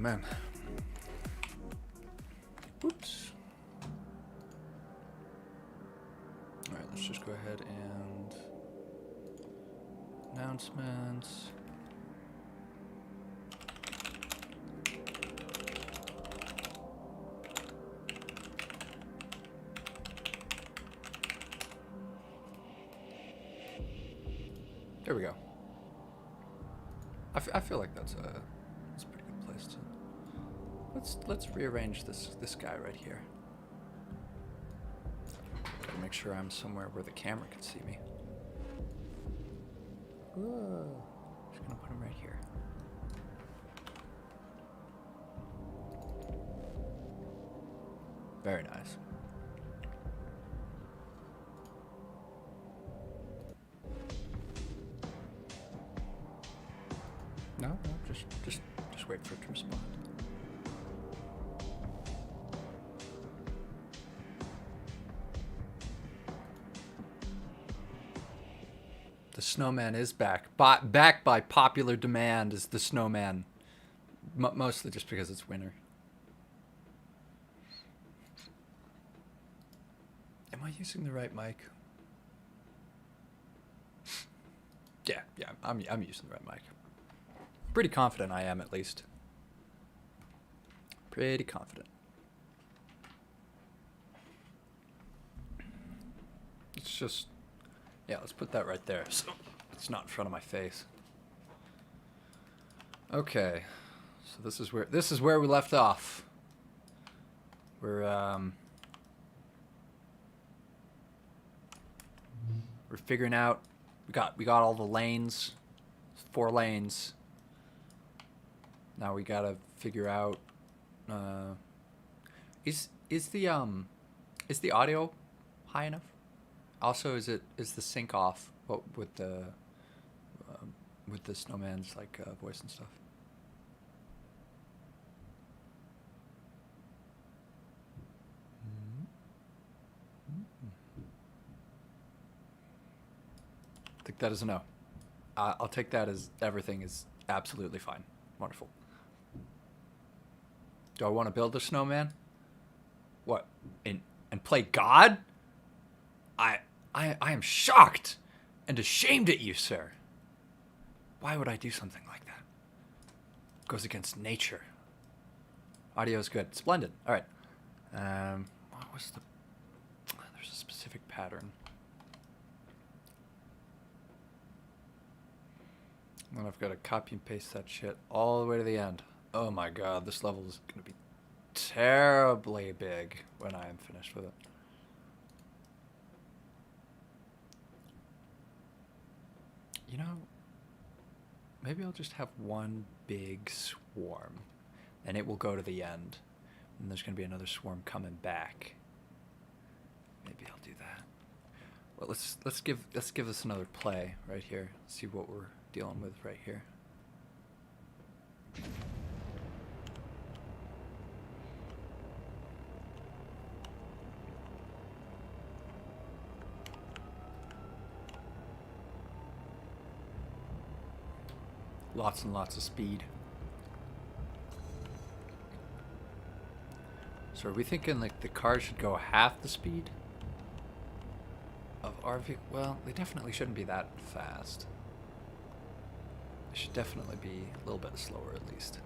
man. Oops. Alright, let's just go ahead and announcements. There we go. I feel like that's a pretty good place to. Let's rearrange this guy right here. Gotta make sure I'm somewhere where the camera can see me. Whoa. Just gonna put him right here. Very nice. No, just wait for it to respond. The snowman is back. Back by popular demand is the snowman. Mostly just because it's winter. Am I using the right mic? Yeah, I'm using the right mic. Pretty confident I am, at least. Pretty confident. It's just, yeah, let's put that right there so it's not in front of my face. Okay, so this is where we left off. We're figuring out. We got all the lanes, 4 lanes. Now we gotta figure out. Is the audio high enough? Also, is the sync off? What with the snowman's like voice and stuff? I think that is a no. I'll take that as everything is absolutely fine. Wonderful. Do I want to build a snowman? What? And play God? I am shocked and ashamed at you, sir. Why would I do something like that? It goes against nature. Audio is good. Splendid. All right. What was the... There's a specific pattern. And then I've got to copy and paste that shit all the way to the end. Oh my god, this level is going to be terribly big when I am finished with it. You know, maybe I'll just have one big swarm, and it will go to the end, and there's going to be another swarm coming back. Maybe I'll do that. Well, let's give this another play right here. See what we're dealing with right here. Lots and lots of speed. So are we thinking like the car should go half the speed of our vehicle? Well, they definitely shouldn't be that fast. They should definitely be a little bit slower at least.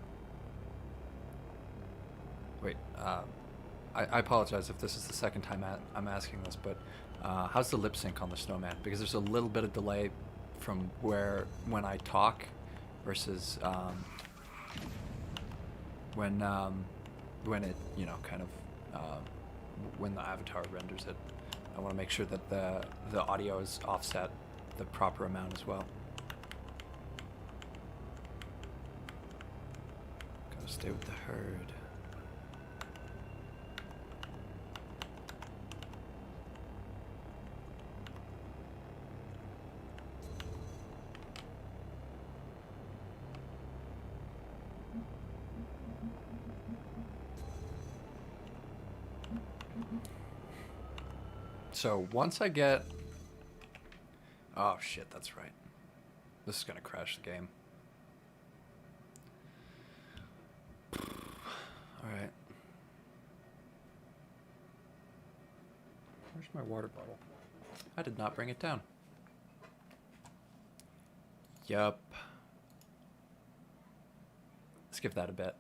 Wait, I apologize if this is the second time I'm asking this, but how's the lip sync on the snowman? Because there's a little bit of delay from when I talk versus when it, you know, kind of when the avatar renders it. I want to make sure that the audio is offset the proper amount as well. Gotta stay with the herd. So once I get... Oh shit, that's right. This is gonna crash the game. Where's my water bottle? I did not bring it down. Yup. Let's give that a bet.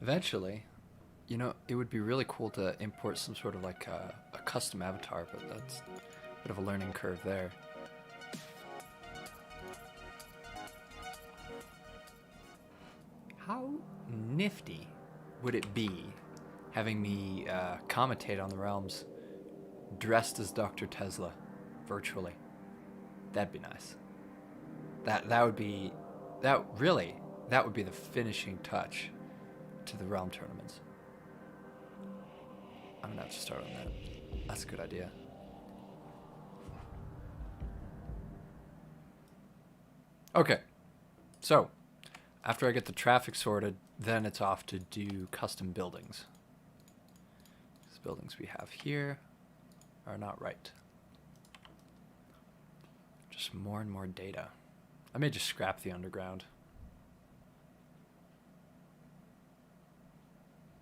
Eventually, you know, it would be really cool to import some sort of like a custom avatar, but that's a bit of a learning curve there. How nifty would it be having me commentate on the realms dressed as Dr. Tesla virtually? That'd be nice. That would be that would be the finishing touch to the realm tournaments. I'm gonna have to start on that. That's a good idea. Okay, so after I get the traffic sorted, then it's off to do custom buildings. These buildings we have here are not right. Just more and more data. I may just scrap the underground.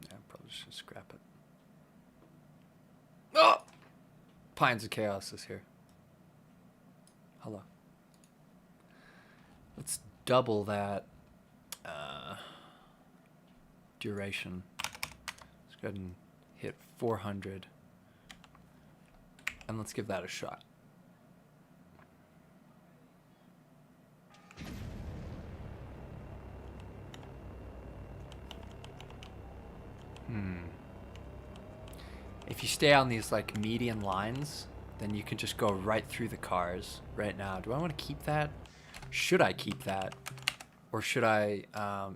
Yeah, I'm probably just gonna scrap it. Oh! Pines of Chaos is here. Hello. Let's double that duration. Let's go ahead and hit 400. And let's give that a shot. If you stay on these like median lines, then you can just go right through the cars right now. Do I want to keep that? Should I keep that? Or should I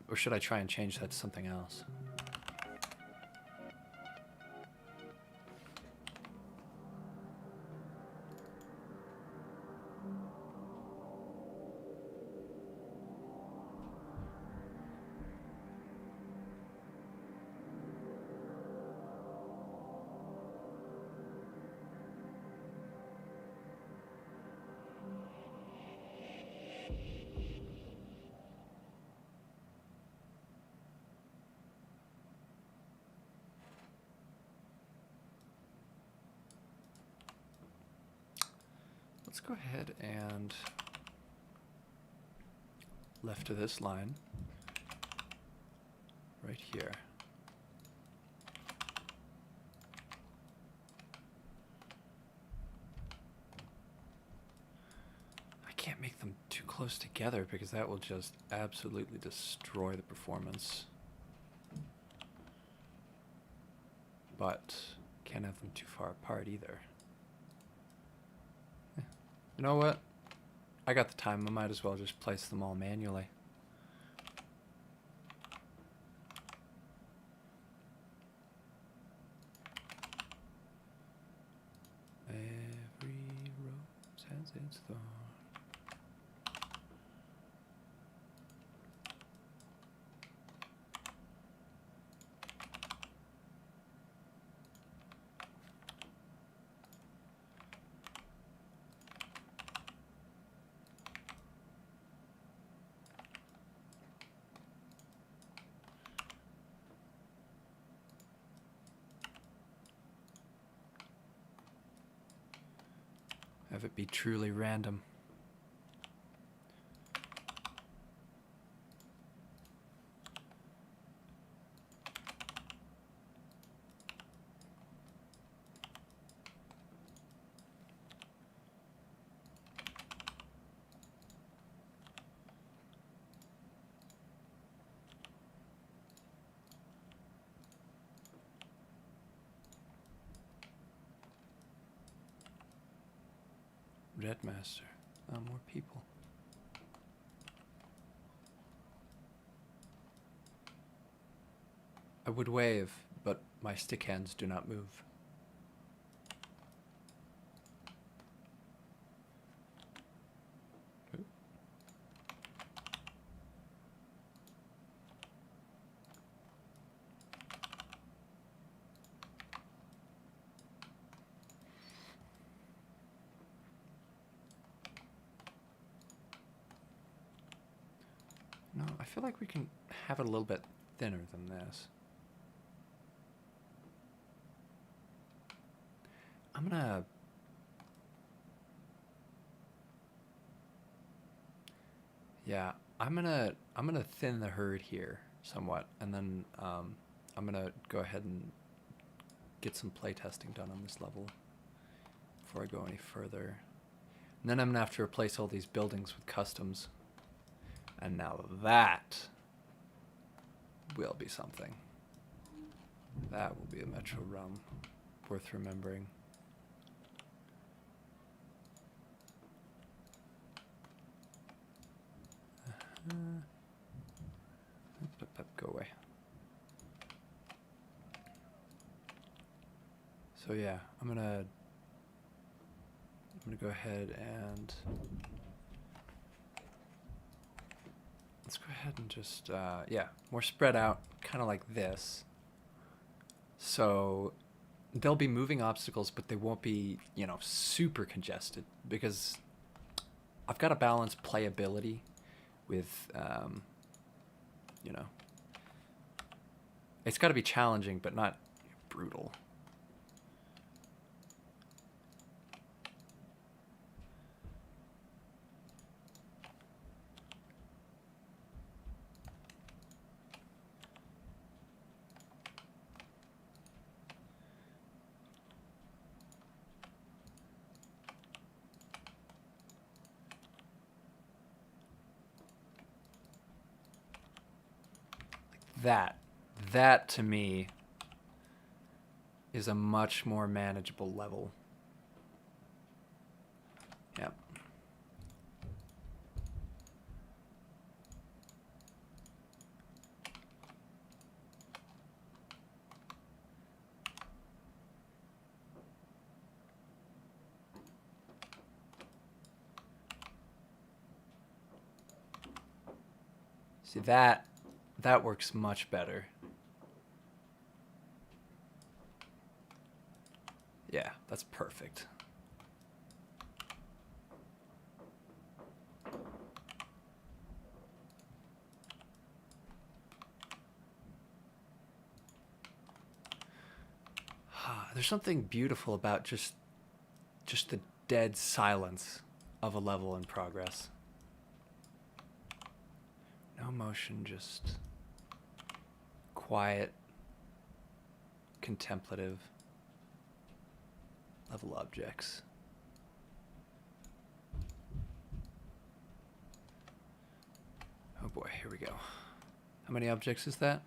try and change that to something else? Let's go ahead and left of this line right here. I can't make them too close together because that will just absolutely destroy the performance. But can't have them too far apart either. You know what? I got the time. I might as well just place them all manually. Every rose has its thorn. Have it be truly random. Red Master. Oh, more people. I would wave, but my stick hands do not move. No, I feel like we can have it a little bit thinner than this. I'm gonna... Yeah, I'm gonna thin the herd here somewhat, and then I'm gonna go ahead and get some playtesting done on this level before I go any further. And then I'm gonna have to replace all these buildings with customs. And now that will be something. That will be a Metro Realm worth remembering. Go away. So yeah, I'm gonna go ahead and let's go ahead and just yeah, more spread out, kind of like this. So they'll be moving obstacles, but they won't be, you know, super congested, because I've got to balance playability with you know, it's got to be challenging but not brutal. That to me is a much more manageable level. Yep. See, that works much better. Yeah, that's perfect. There's something beautiful about just the dead silence of a level in progress. No motion, just quiet, contemplative level objects. Oh boy, here we go. How many objects is that?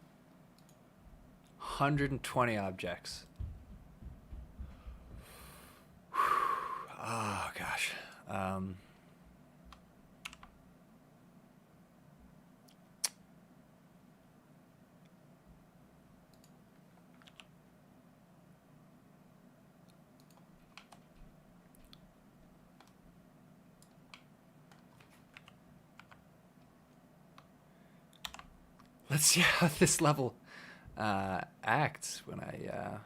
120 objects. Oh gosh. Let's see how this level acts when I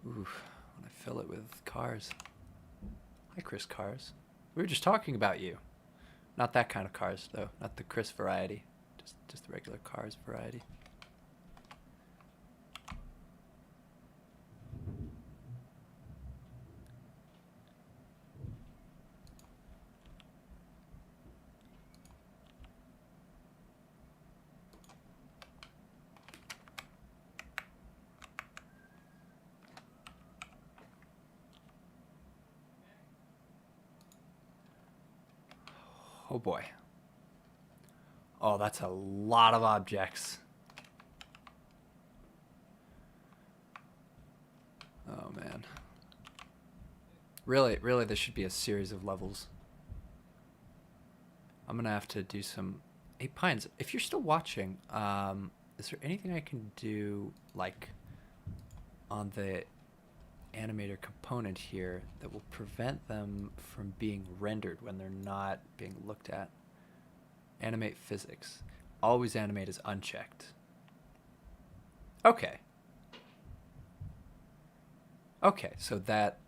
when I fill it with cars. Hi, Chris Cars. We were just talking about you. Not that kind of cars, though. Not the Chris variety. Just the regular cars variety. Oh boy. Oh, that's a lot of objects. Oh man. Really, this should be a series of levels. I'm gonna have to do some. Hey, Pines, if you're still watching, is there anything I can do, like, on the animator component here that will prevent them from being rendered when they're not being looked at? Animate physics. Always animate as unchecked. Okay. Okay, so that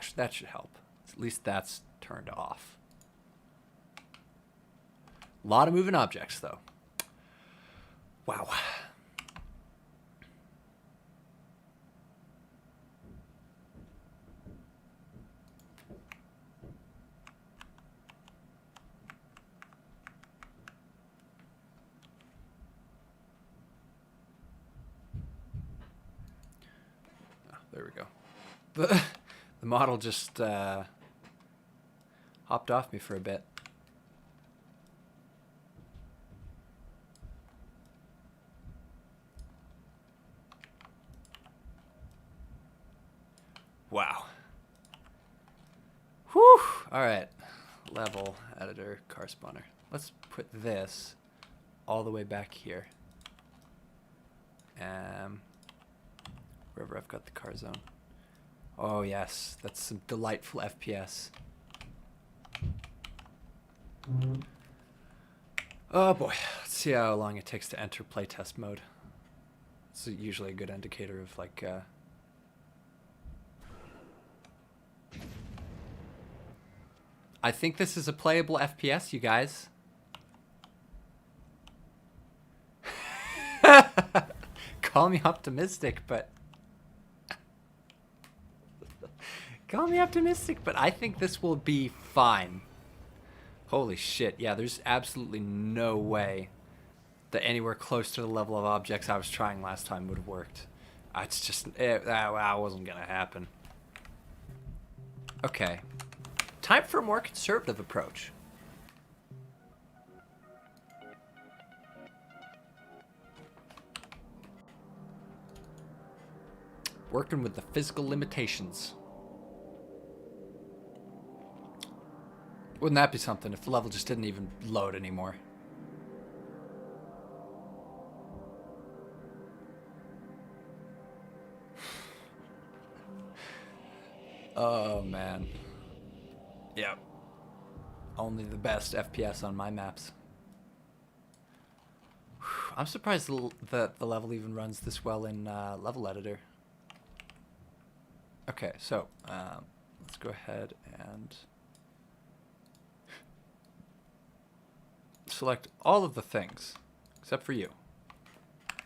should help. At least that's turned off. A lot of moving objects, though. Wow. Oh, there we go. The model just hopped off me for a bit. Wow. Whew. All right. Level, editor, car spawner. Let's put this all the way back here. Wherever I've got the car zone. Oh, yes. That's some delightful FPS. Oh, boy. Let's see how long it takes to enter playtest mode. It's usually a good indicator of, like, I think this is a playable FPS, you guys. Call me optimistic, but... Call me optimistic, but I think this will be fine. Holy shit, yeah, there's absolutely no way that anywhere close to the level of objects I was trying last time would have worked. It's just... that wasn't gonna happen. Okay. Time for a more conservative approach. Working with the physical limitations. Wouldn't that be something if the level just didn't even load anymore? Oh, man. Yep. Only the best FPS on my maps. I'm surprised that the level even runs this well in level editor. Okay, so let's go ahead and select all of the things except for you.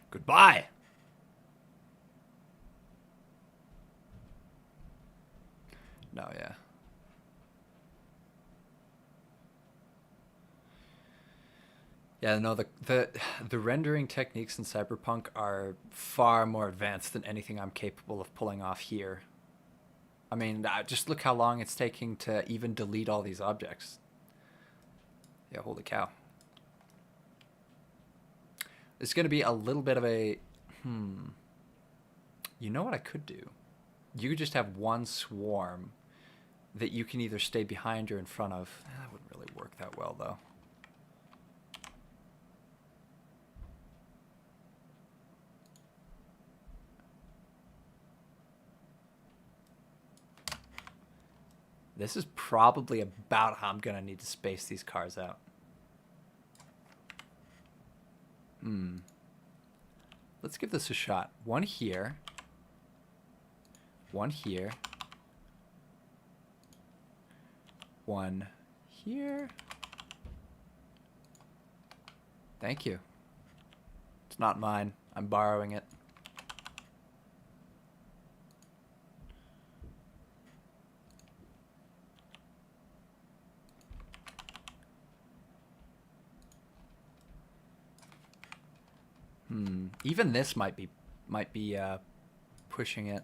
Goodbye. No, yeah. Yeah, no, the rendering techniques in Cyberpunk are far more advanced than anything I'm capable of pulling off here. I mean, just look how long it's taking to even delete all these objects. Yeah, holy cow. It's going to be a little bit of a... You know what I could do? You could just have one swarm that you can either stay behind or in front of. That wouldn't really work that well, though. This is probably about how I'm going to need to space these cars out. Let's give this a shot. One here. One here. One here. Thank you. It's not mine. I'm borrowing it. Even this might be pushing it.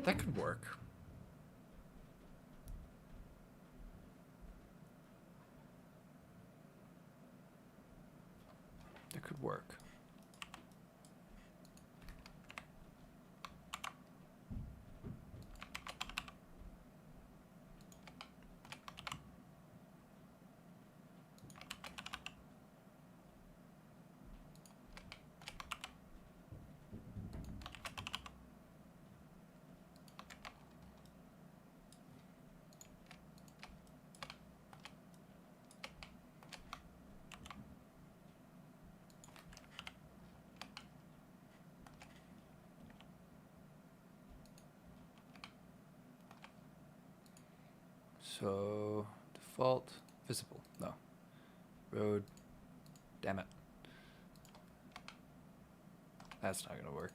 That could work. That could work. So, default, visible, no. Road, damn it. That's not gonna work.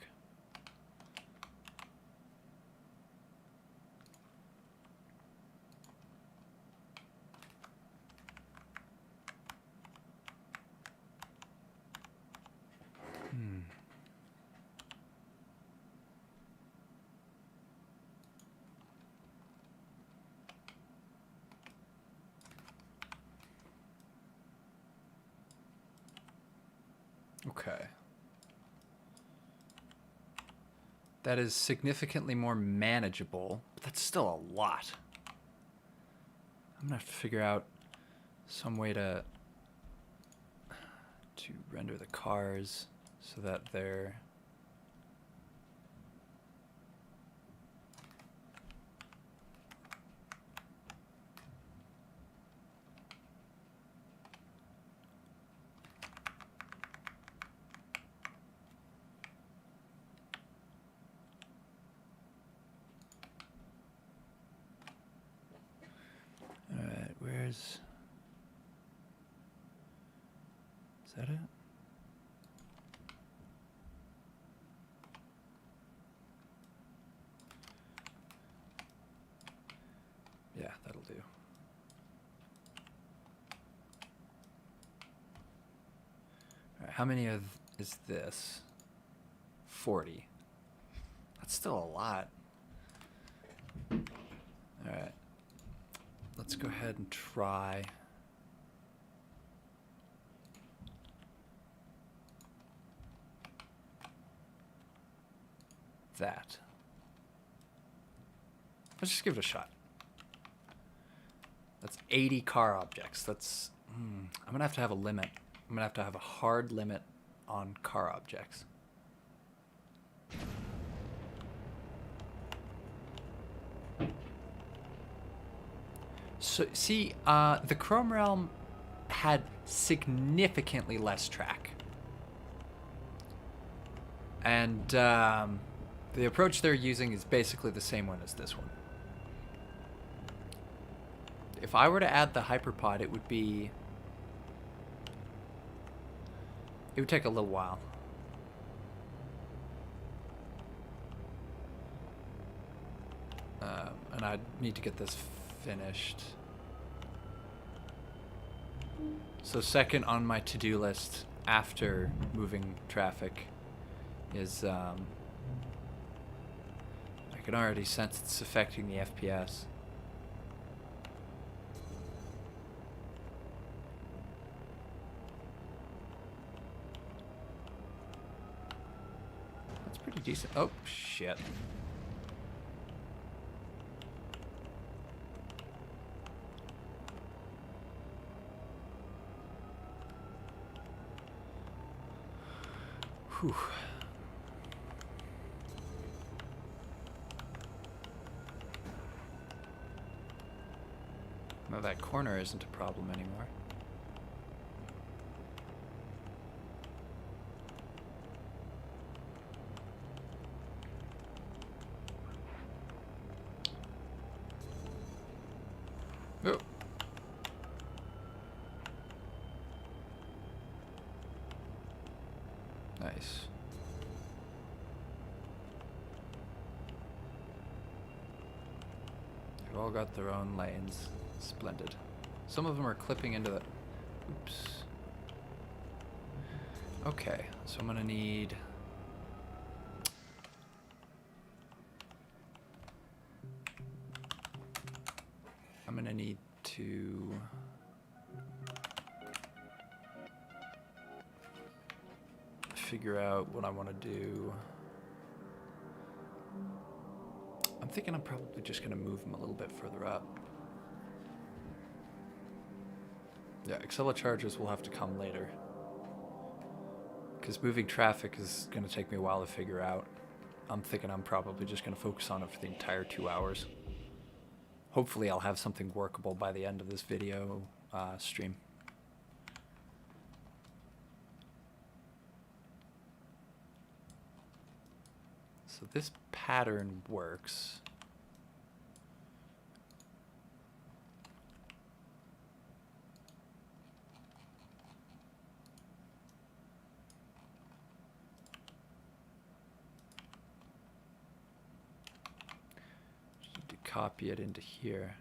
Okay. That is significantly more manageable, but that's still a lot. I'm gonna have to figure out some way to render the cars so that they're Is that it? Yeah, that'll do. All right, how many is this? 40. That's still a lot. All right. Let's go ahead and try that. Let's just give it a shot. That's 80 car objects. That's I'm gonna have to have a limit. I'm gonna have to have a hard limit on car objects. So see, the Chrome Realm had significantly less track. And the approach they're using is basically the same one as this one. If I were to add the Hyperpod, it would take a little while. And I'd need to get this finished. So second on my to-do list after moving traffic is I can already sense it's affecting the FPS. That's pretty decent. Oh, shit. Whew. Now that corner isn't a problem anymore. Oh. Nice. They've all got their own lanes. Splendid. Some of them are clipping into the... Oops. Okay, so I'm gonna need... gonna need to figure out what I want to do. I'm thinking I'm probably just gonna move them a little bit further up. Yeah, Excella charges will have to come later, because moving traffic is gonna take me a while to figure out. I'm thinking I'm probably just gonna focus on it for the entire 2 hours. Hopefully I'll have something workable by the end of this video stream. So this pattern works. Just need to copy it into here.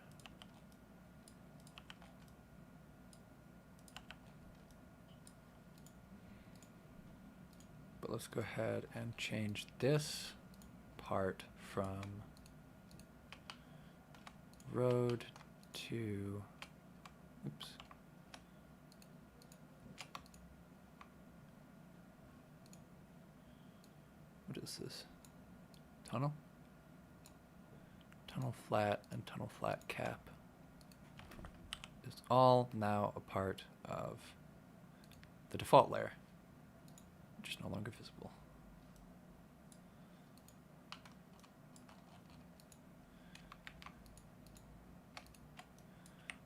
But let's go ahead and change this part from road to, oops. What is this? Tunnel? Tunnel flat and tunnel flat cap is all now a part of the default layer, which is no longer visible.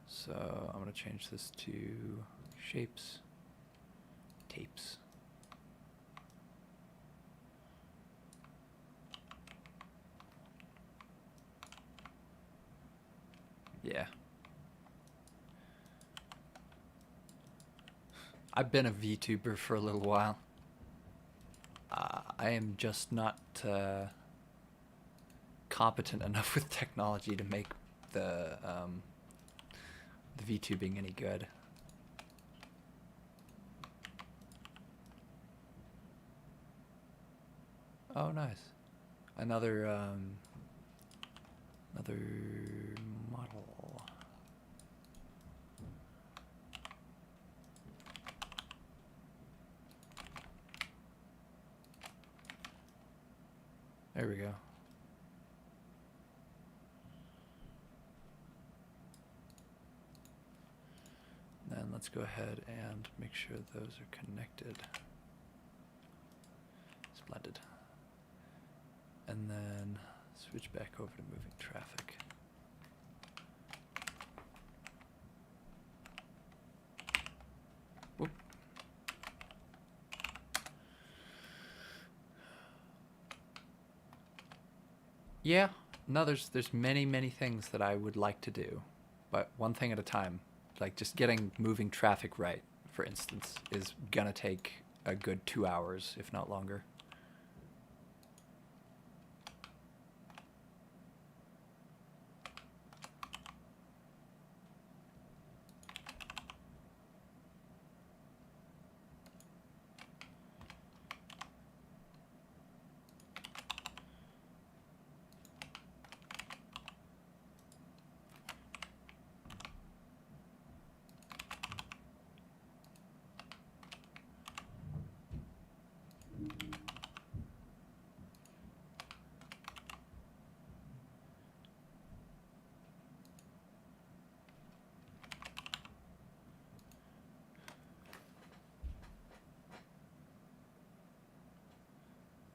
So I'm going to change this to shapes, tapes. Yeah. I've been a VTuber for a little while. I am just not competent enough with technology to make the VTubing any good. Oh, nice. Another model. There we go. Then let's go ahead and make sure those are connected. Splendid. And then switch back over to moving traffic. Whoop. Yeah, no, there's many things that I would like to do, but one thing at a time. Like just getting moving traffic right, for instance, is gonna take a good 2 hours, if not longer.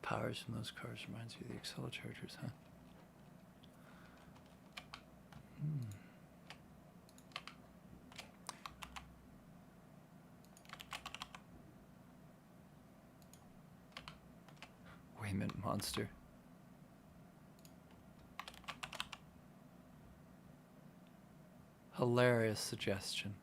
Powers from those cars reminds you of the Excella chargers, huh? Wayment monster. Hilarious suggestion.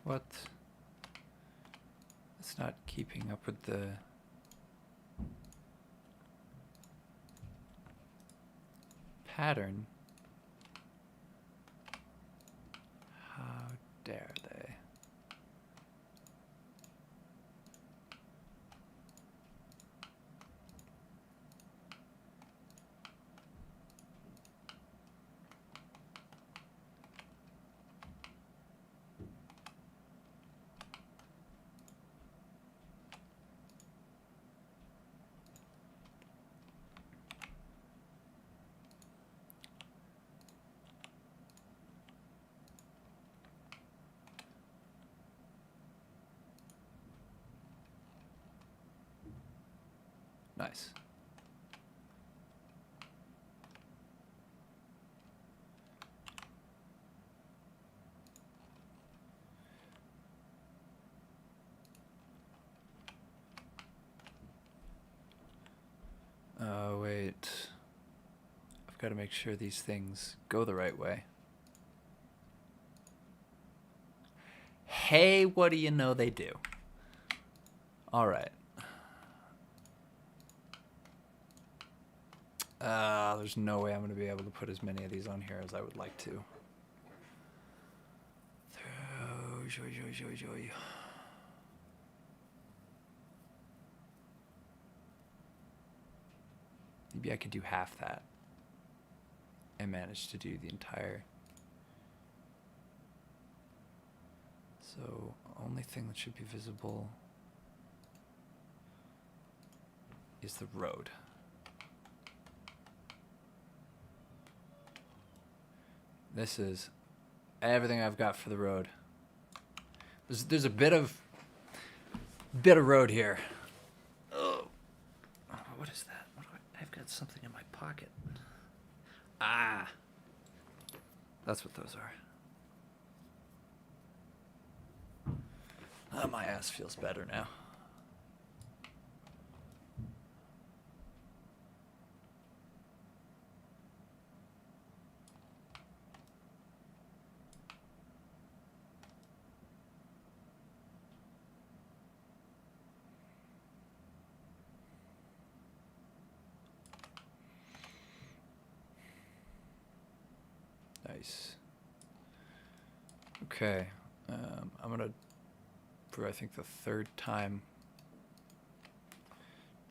What? It's not keeping up with the... pattern. How dare they? Nice. Oh, wait. I've got to make sure these things go the right way. Hey, what do you know they do? All right. There's no way I'm going to be able to put as many of these on here as I would like to. Joy. Maybe I could do half that and manage to do the entire. So, only thing that should be visible is the road. This is everything I've got for the road. There's a bit of road here. Oh, what is that? I've got something in my pocket. Ah, that's what those are. My ass feels better now. Nice. Okay, I'm gonna, for I think the third time,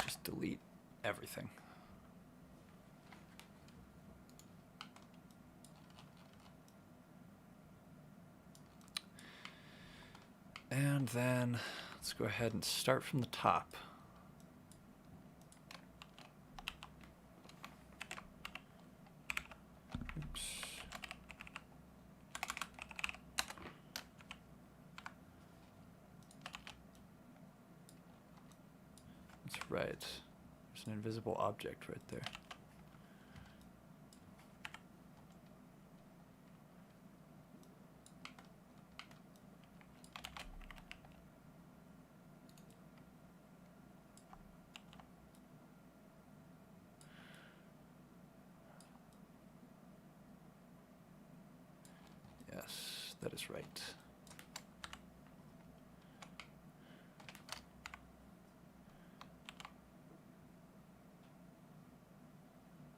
just delete everything. And then let's go ahead and start from the top. Oops. That's right. There's an invisible object right there. Yes, that is right.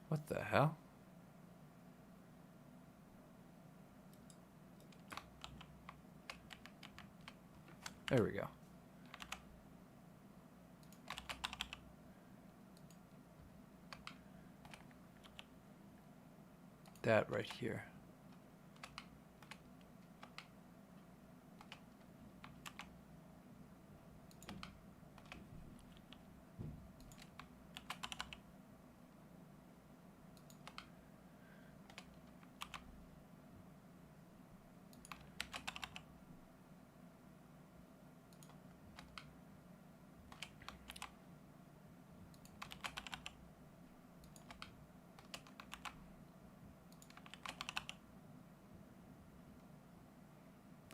What the hell? There we go. That right here.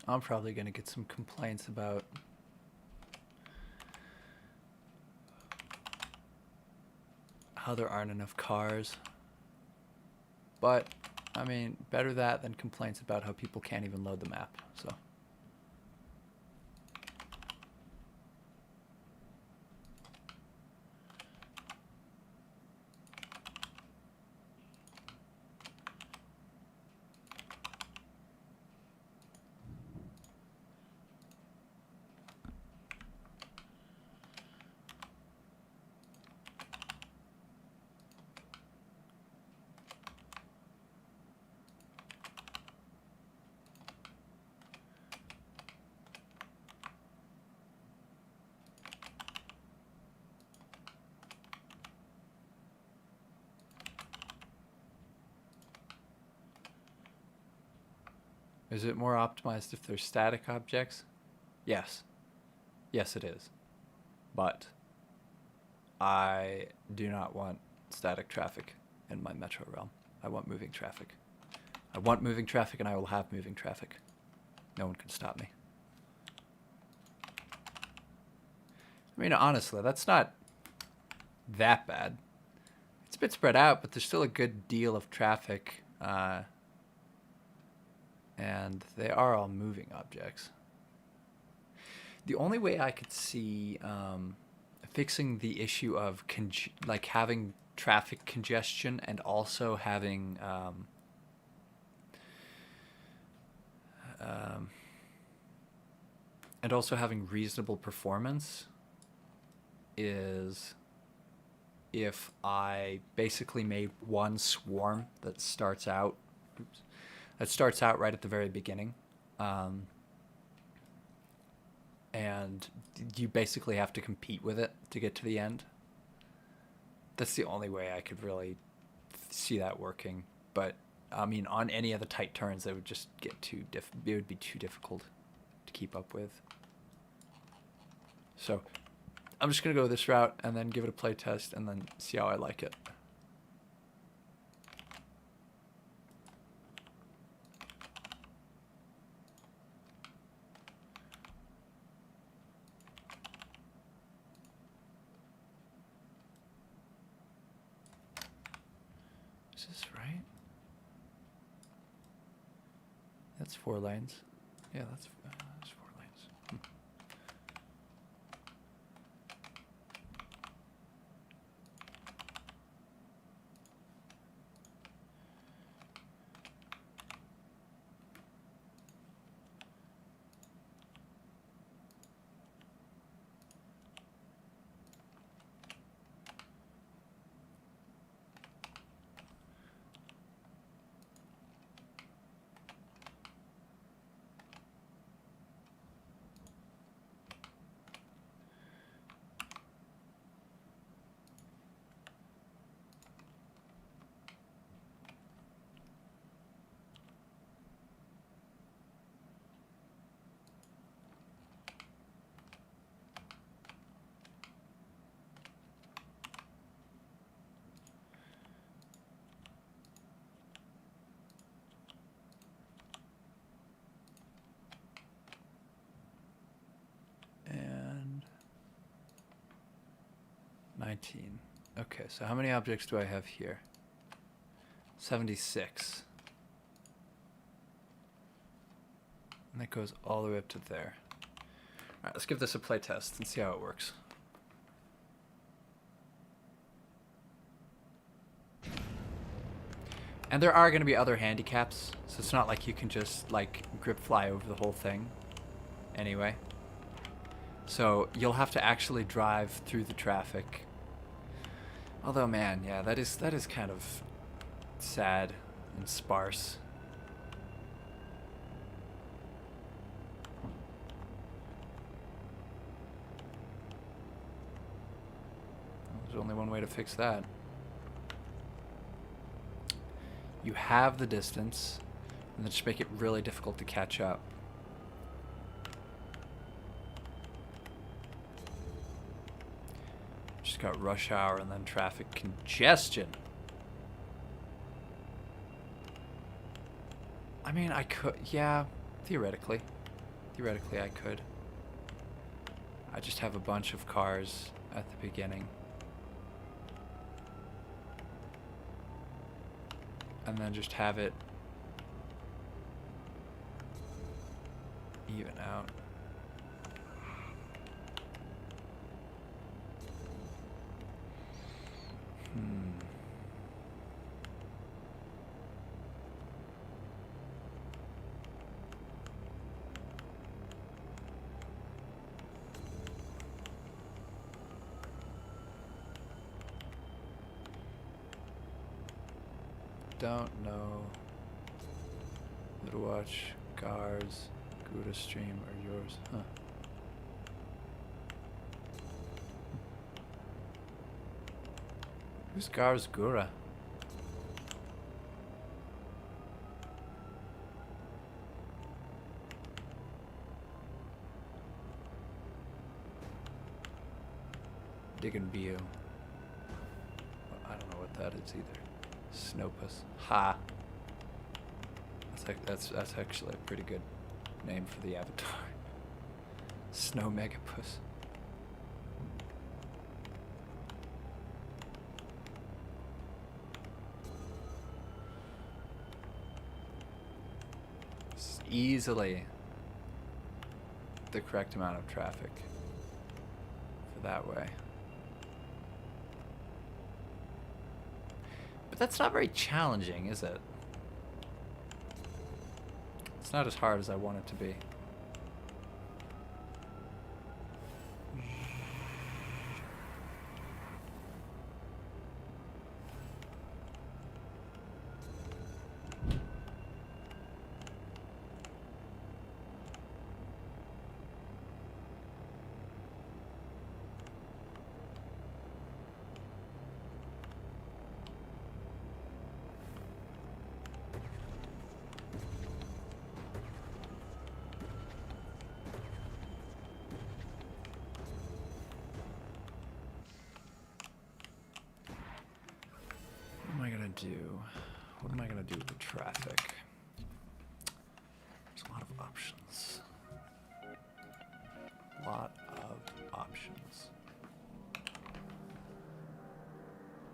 I'm probably going to get some complaints about how there aren't enough cars. But, I mean, better that than complaints about how people can't even load the map, so. Is it more optimized if they're static objects? Yes. Yes, it is. But I do not want static traffic in my metro realm. I want moving traffic. I want moving traffic, and I will have moving traffic. No one can stop me. I mean, honestly, that's not that bad. It's a bit spread out, but there's still a good deal of traffic. And they are all moving objects. The only way I could see fixing the issue of like having traffic congestion and also having reasonable performance is if I basically made one swarm that starts out right at the very beginning, and you basically have to compete with it to get to the end. That's the only way I could really see that working. But I mean, on any of the tight turns, it would just get it would be too difficult to keep up with. So I'm just gonna go this route and then give it a play test and then see how I like it. Is this right? That's 4 lanes. Yeah, that's 4 lanes. And 19. Okay, so how many objects do I have here? 76. And that goes all the way up to there. All right, let's give this a play test and see how it works. And there are going to be other handicaps, so it's not like you can just like grip fly over the whole thing anyway. So you'll have to actually drive through the traffic. Although, man, yeah, that is kind of sad and sparse. There's only one way to fix that. You have the distance, and then just make it really difficult to catch up. Just got rush hour and then traffic congestion. I mean, I could, yeah, theoretically. Theoretically, I could. I just have a bunch of cars at the beginning. And then just have it even out. Don't know. Little Watch, Gars, Gouda Stream are yours, huh? Who's Gars Gura? Digging view. I don't know what that is either. Snopus. Ha. That's actually a pretty good name for the avatar. Snow Megapus. It's easily the correct amount of traffic for that way. But that's not very challenging, is it? It's not as hard as I want it to be. What am I gonna do with the traffic? There's a lot of options.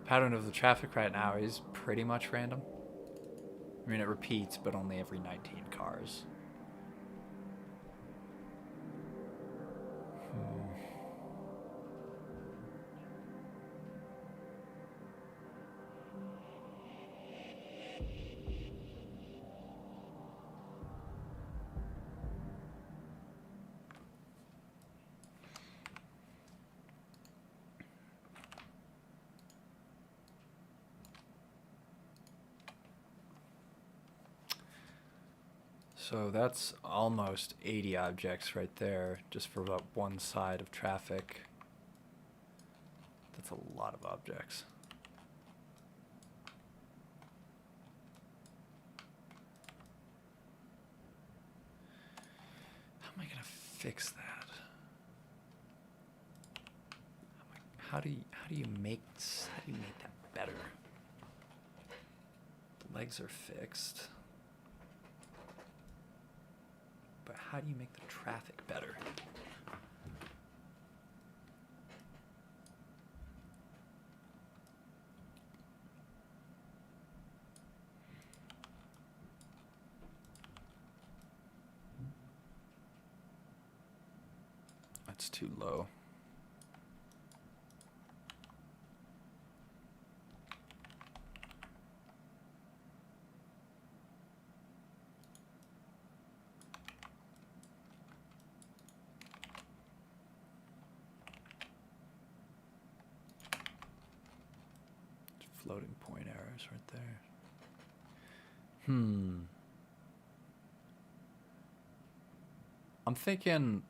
Pattern of the traffic right now is pretty much random. I mean, it repeats, but only every 19 cars. So that's almost 80 objects right there, just for about one side of traffic. That's a lot of objects. How am I gonna fix that? How do you make that better? The legs are fixed. But how do you make the traffic better? That's too low. Floating point errors right there. I'm thinking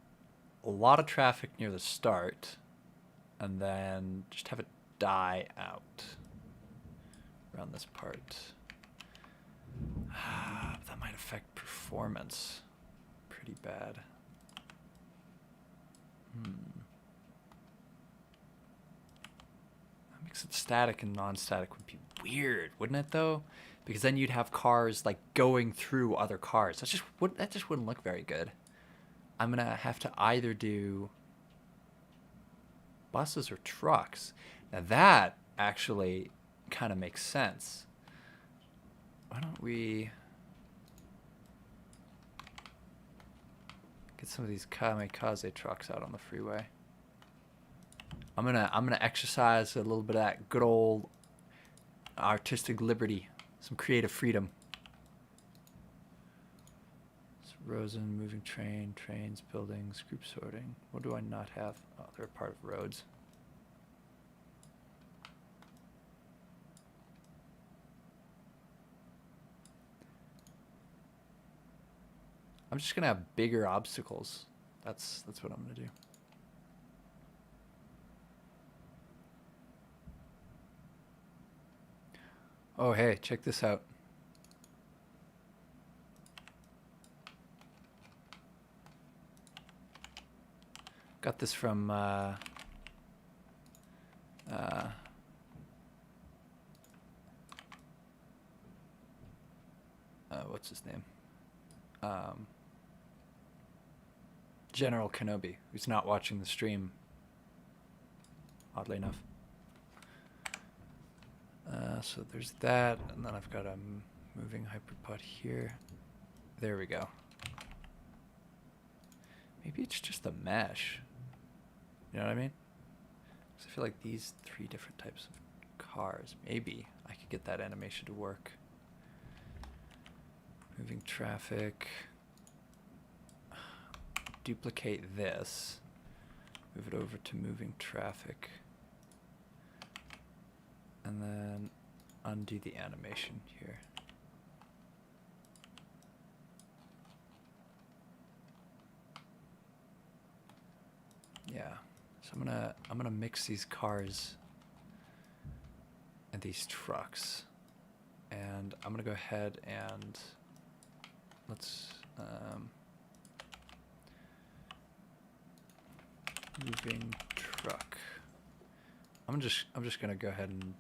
a lot of traffic near the start, and then just have it die out around this part. That might affect performance pretty bad. That makes it static and non-static would be weird, wouldn't it though? Because then you'd have cars like going through other cars. That just wouldn't look very good. I'm gonna have to either do buses or trucks. Now that actually kind of makes sense. Why don't we get some of these kamikaze trucks out on the freeway? I'm gonna exercise a little bit of that good old artistic liberty, some creative freedom. Rosen, moving train, trains, buildings, group sorting. What do I not have? Oh, they're a part of roads. I'm just gonna have bigger obstacles. That's what I'm gonna do. Oh, hey, check this out. Got this from What's his name? General Kenobi, who's not watching the stream, oddly enough. So there's that, and then I've got a moving hyperpod here. There we go. Maybe it's just the mesh. You know what I mean? 'Cause I feel like these 3 different types of cars, maybe I could get that animation to work. Moving traffic. Duplicate this. Move it over to moving traffic. And then undo the animation here. Yeah. So I'm gonna mix these cars and these trucks. And I'm gonna go ahead and let's moving truck. I'm just gonna go ahead and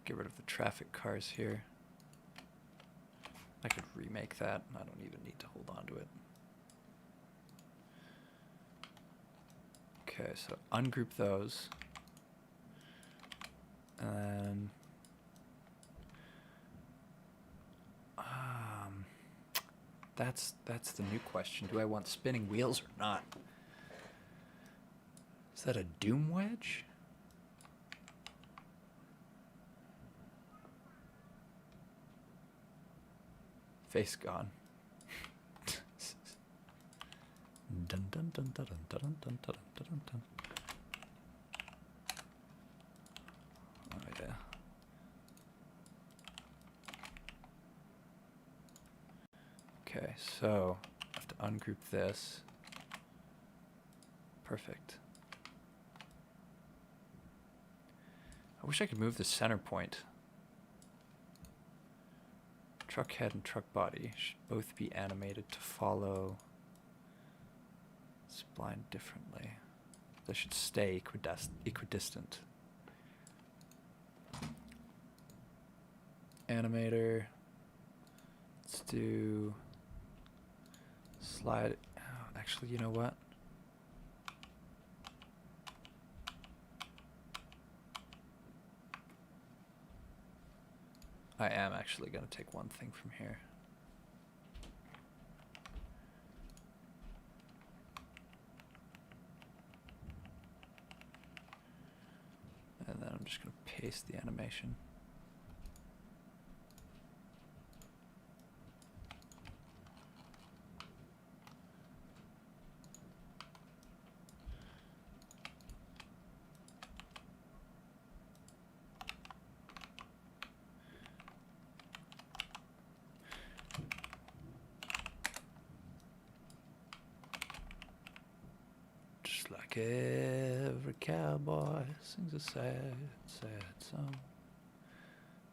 get rid of the traffic cars here. I could remake that. I don't even need to hold on to it. Okay, so ungroup those. And that's the new question. Do I want spinning wheels or not? Is that a doom wedge? Face gone. Dun dun dun dun dun dun dun dun dun dun. Oh yeah. Okay, so I have to ungroup this. Perfect. I wish I could move the center point. Truck head and truck body should both be animated to follow spline differently. They should stay equidistant. Animator. Let's do slide. Oh, actually, you know what? I am actually going to take one thing from here. And then I'm just going to paste the animation. Like every cowboy sings a sad, sad song.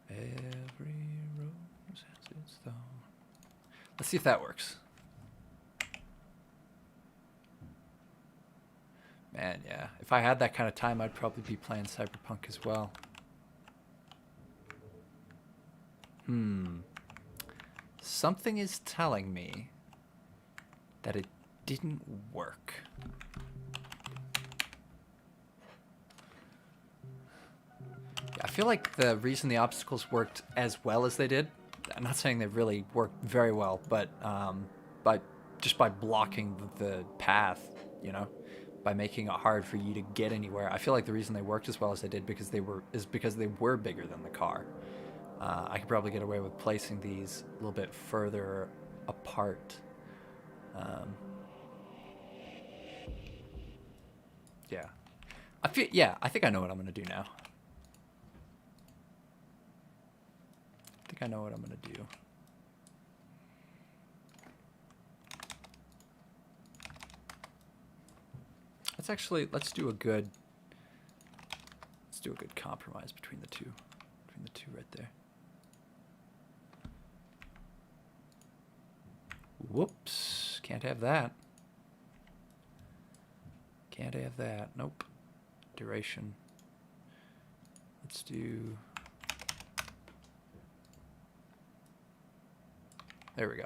Every rose has its thorn. Let's see if that works. Man, yeah. If I had that kind of time, I'd probably be playing Cyberpunk as well. Something is telling me that it didn't work. I feel like the reason the obstacles worked as well as they did, I'm not saying they really worked very well, but just by blocking the path, you know, by making it hard for you to get anywhere. I feel like the reason they worked as well as they did because they were bigger than the car. I could probably get away with placing these a little bit further apart. Yeah. I think I know what I'm gonna do now. I know what I'm gonna do. Let's do a good compromise between the two right there. Whoops, can't have that. Can't have that. Nope. Duration. Let's do... There we go.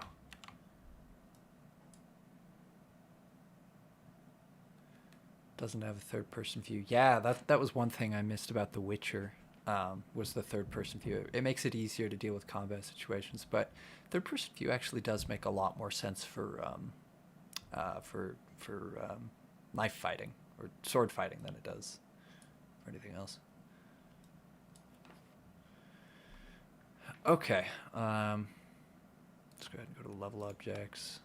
Doesn't have a third-person view. Yeah, that was one thing I missed about The Witcher, was the third-person view. It makes it easier to deal with combat situations, but third-person view actually does make a lot more sense for knife fighting or sword fighting than it does for anything else. Okay, let's go ahead and go to level objects.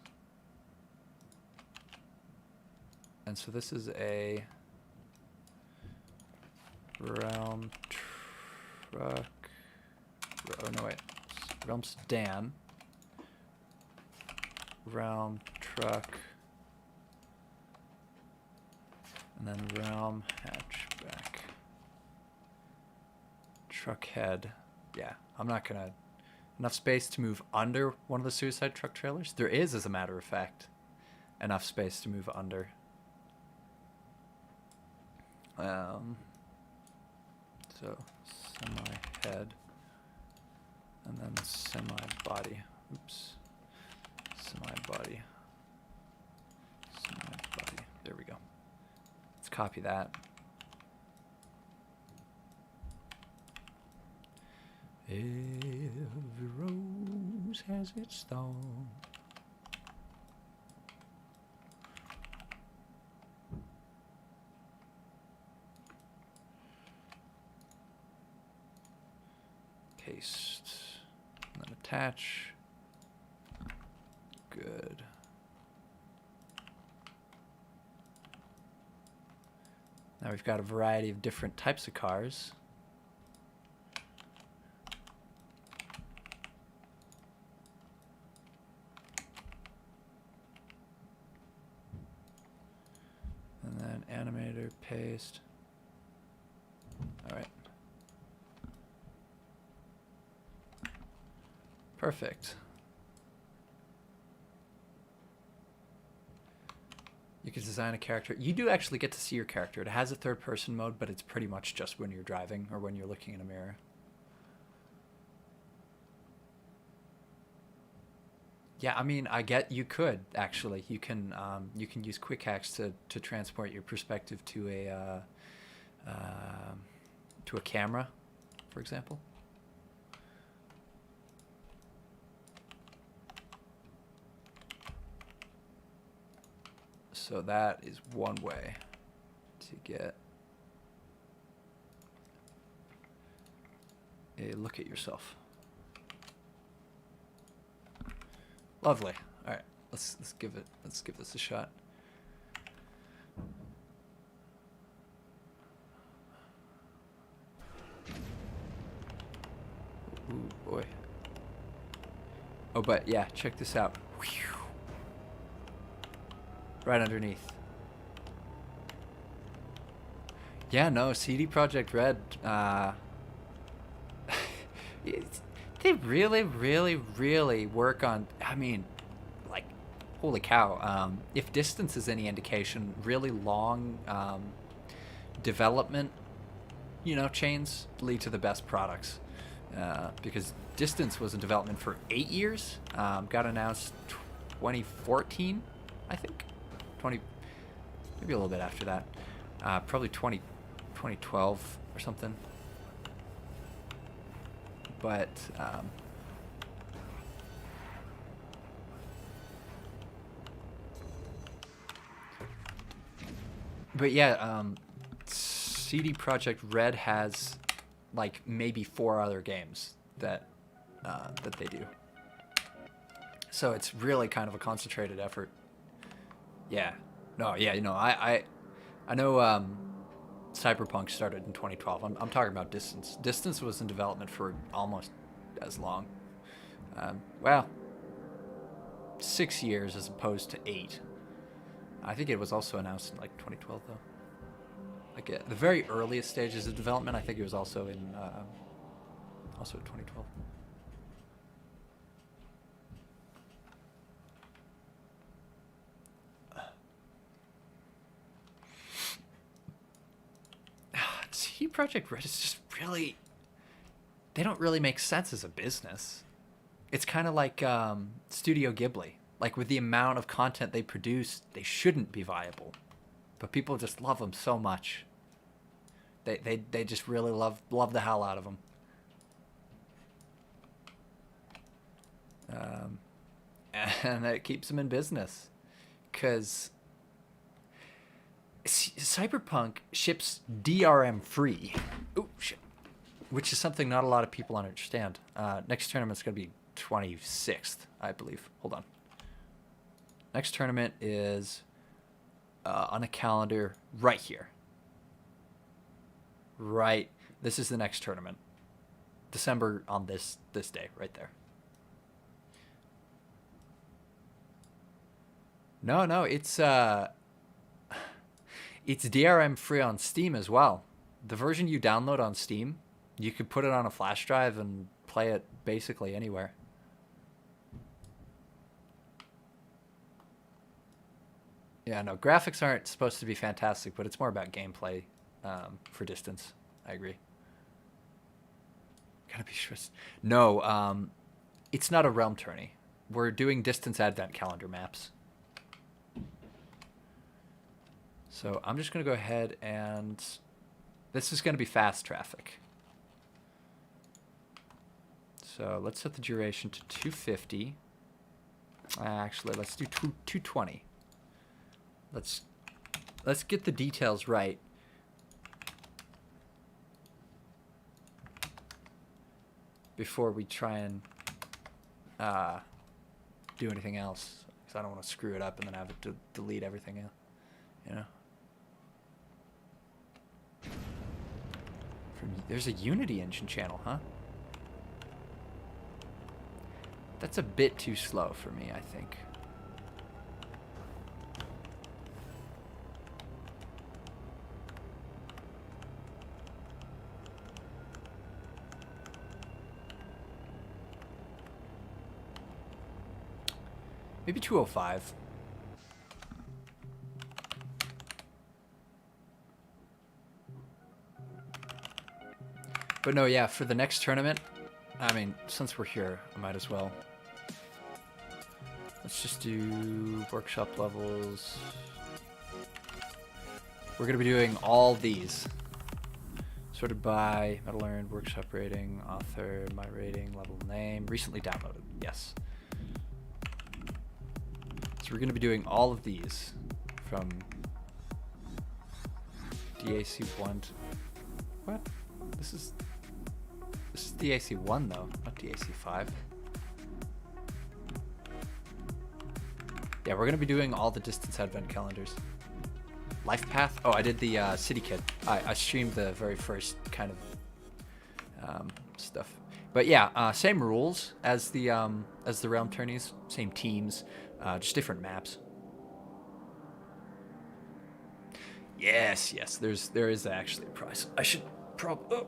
And so this is a realm truck. Oh no, wait. Realm sedan. Realm truck. And then realm hatchback. Truck head. Yeah, I'm not gonna... Enough space to move under one of the suicide truck trailers? There is, as a matter of fact, enough space to move under. So semi-head, and then semi-body. Oops. Semi-body. Semi-body. There we go. Let's copy that. Every rose has its thorn. Paste, and then attach. Good. Now we've got a variety of different types of cars. And then animator, paste. All right. Perfect. You can design a character. You do actually get to see your character. It has a third-person mode, but it's pretty much just when you're driving or when you're looking in a mirror. Yeah, I mean, you could actually. You can use quick hacks to transport your perspective to a camera, for example. So that is one way to get a look at yourself. Lovely. All right, let's give this a shot. Ooh, boy. Oh, but yeah, check this out. Whew. Right underneath. Yeah, no, CD Projekt Red, they really, really, really work on, I mean, like, holy cow. If distance is any indication, really long development, chains lead to the best products. Because Distance was in development for 8 years. Got announced 2014, I think. Maybe a little bit after that. Probably 2012 or something. But yeah, CD Projekt Red has like maybe 4 other games that they do. So it's really kind of a concentrated effort. Yeah. No, yeah, I know Cyberpunk started in 2012. I'm talking about Distance. Distance was in development for almost as long. Well, 6 years as opposed to 8. I think it was also announced in like 2012 though. Like at the very earliest stages of development, I think it was also in 2012. Projekt Red is just really... They don't really make sense as a business. It's kind of like Studio Ghibli. Like, with the amount of content they produce, they shouldn't be viable. But people just love them so much. They just really love the hell out of them. And it keeps them in business. Because Cyberpunk ships DRM free. Oh, shit. Which is something not a lot of people understand. Next tournament's going to be 26th, I believe. Hold on. Next tournament is on a calendar right here. Right. This is the next tournament. December on this day right there. No, it's DRM free on Steam as well. The version you download on Steam, you could put it on a flash drive and play it basically anywhere. Yeah, no, graphics aren't supposed to be fantastic, but it's more about gameplay for distance. I agree. Gotta be stressed. No, it's not a Realm tourney. We're doing distance advent calendar maps. So I'm just going to go ahead and... This is going to be fast traffic. So let's set the duration to 250. Actually, let's do 220. Let's get the details right. Before we try and do anything else. Because I don't want to screw it up and then have to delete everything else. You know? There's a Unity engine channel, huh? That's a bit too slow for me, I think. Maybe 205. But no, yeah, for the next tournament, I mean, since we're here, I might as well. Let's just do workshop levels. We're going to be doing all these. Sorted by medal earned, workshop rating, author, my rating, level name, recently downloaded. Yes. So we're going to be doing all of these from DAC1 to... What? This is DAC1 though, not DAC5. Yeah, we're going to be doing all the distance advent calendars. Life Path? Oh, I did the City Kid. I streamed the very first kind of stuff. But yeah, same rules as the Realm tourneys, same teams, just different maps. Yes, there is actually a prize. I should probably...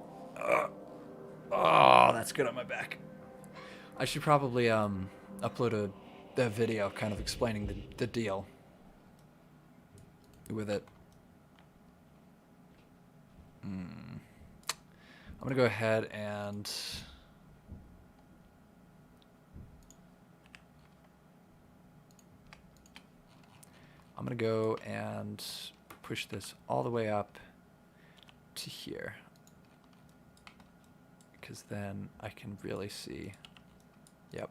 Oh, that's good on my back. I should probably upload a video kind of explaining the deal with it. I'm going to go ahead and... I'm going to go and push this all the way up to here. Because then I can really see. Yep.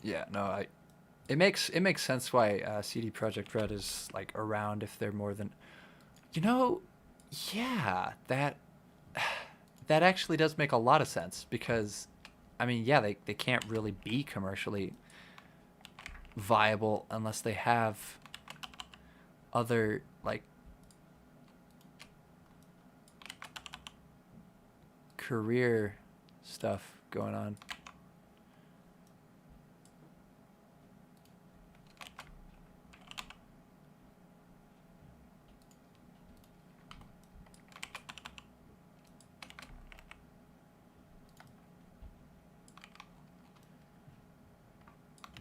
Yeah, no, it makes sense why CD Projekt Red is like around if they're more than, you know, yeah, that actually does make a lot of sense because, I mean, yeah, they can't really be commercially viable unless they have other like career stuff going on.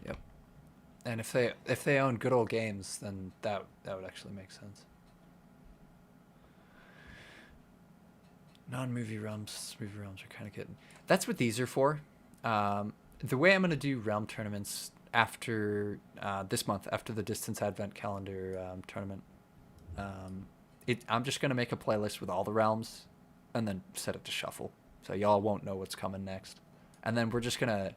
Yep. And if they own good old games, then that would actually make sense. Non-movie realms, movie realms are kind of getting. That's what these are for. The way I'm gonna do realm tournaments after this month, after the Distance Advent Calendar tournament, I'm just gonna make a playlist with all the realms, and then set it to shuffle, so y'all won't know what's coming next. And then we're just gonna,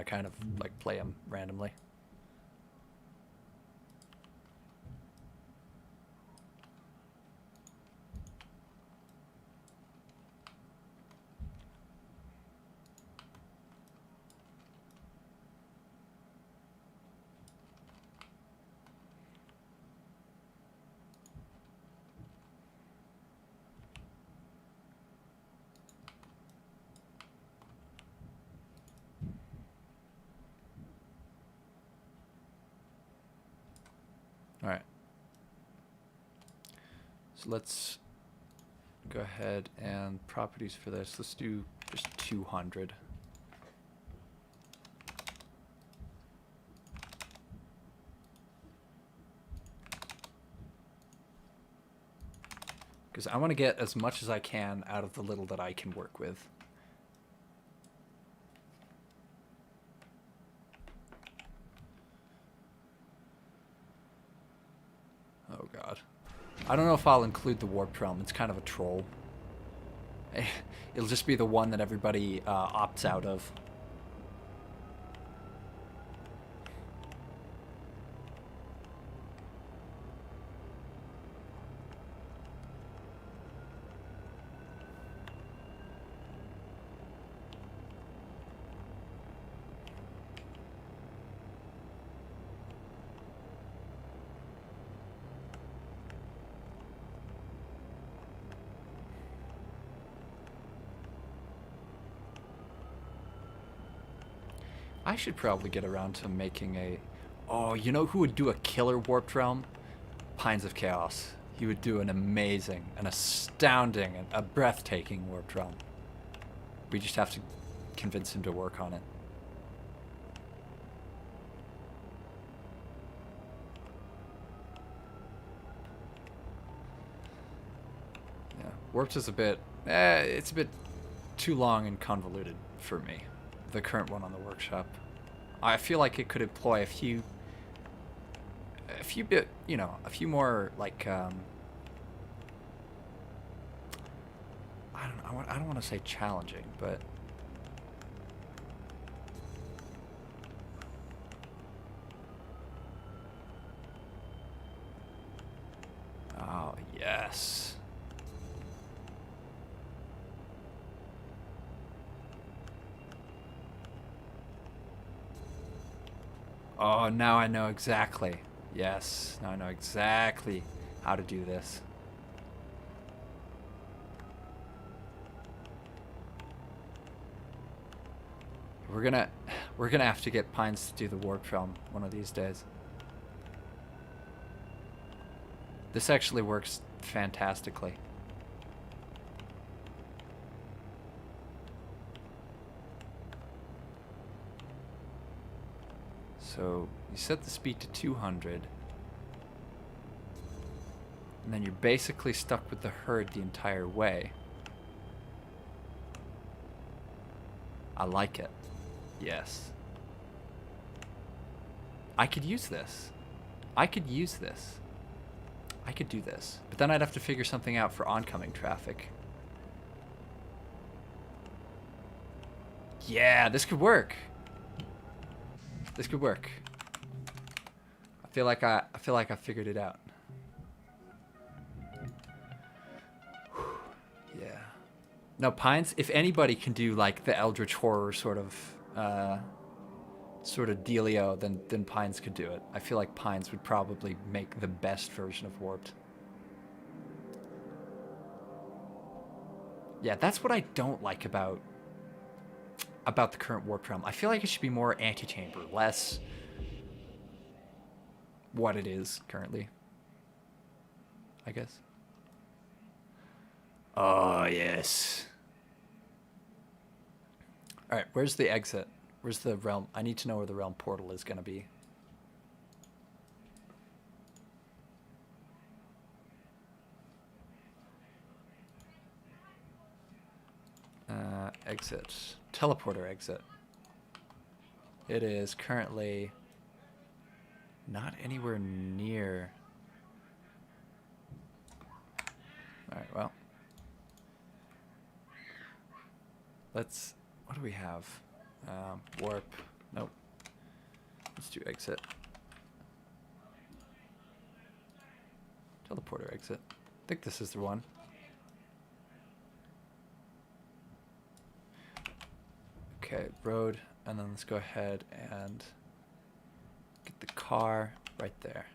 kind of like play them randomly. All right. So let's go ahead and properties for this. Let's do just 200. Because I want to get as much as I can out of the little that I can work with. Oh god. I don't know if I'll include the Warped Realm. It's kind of a troll. It'll just be the one that everybody opts out of. I should probably get around to making a... Oh, you know who would do a killer Warped Realm? Pines of Chaos. He would do an amazing, an astounding, a breathtaking Warped Realm. We just have to convince him to work on it. Yeah, Warped is a bit... it's a bit too long and convoluted for me. The current one on the workshop. I feel like it could employ a few bit, you know, a few more like I don't want to say challenging, but oh, yes. Oh, now I know exactly. Yes, now I know exactly how to do this. We're gonna have to get Pines to do the Warped Realm one of these days. This actually works fantastically. So you set the speed to 200, and then you're basically stuck with the herd the entire way. I like it. Yes. I could use this. I could use this. I could do this. But then I'd have to figure something out for oncoming traffic. Yeah, this could work. This could work. I feel like I figured it out. Yeah. No, Pines, if anybody can do like the Eldritch Horror sort of dealio, then Pines could do it. I feel like Pines would probably make the best version of Warped. Yeah, that's what I don't like about the current Warped Realm. I feel like it should be more Antechamber, less what it is currently, I guess. Oh, yes. All right, where's the exit? Where's the realm? I need to know where the realm portal is going to be. Exit. Teleporter exit. It is currently not anywhere near. All right, well. Let's, what do we have? Warp. Nope. Let's do exit. Teleporter exit. I think this is the one. Okay, road, and then let's go ahead and get the car right there.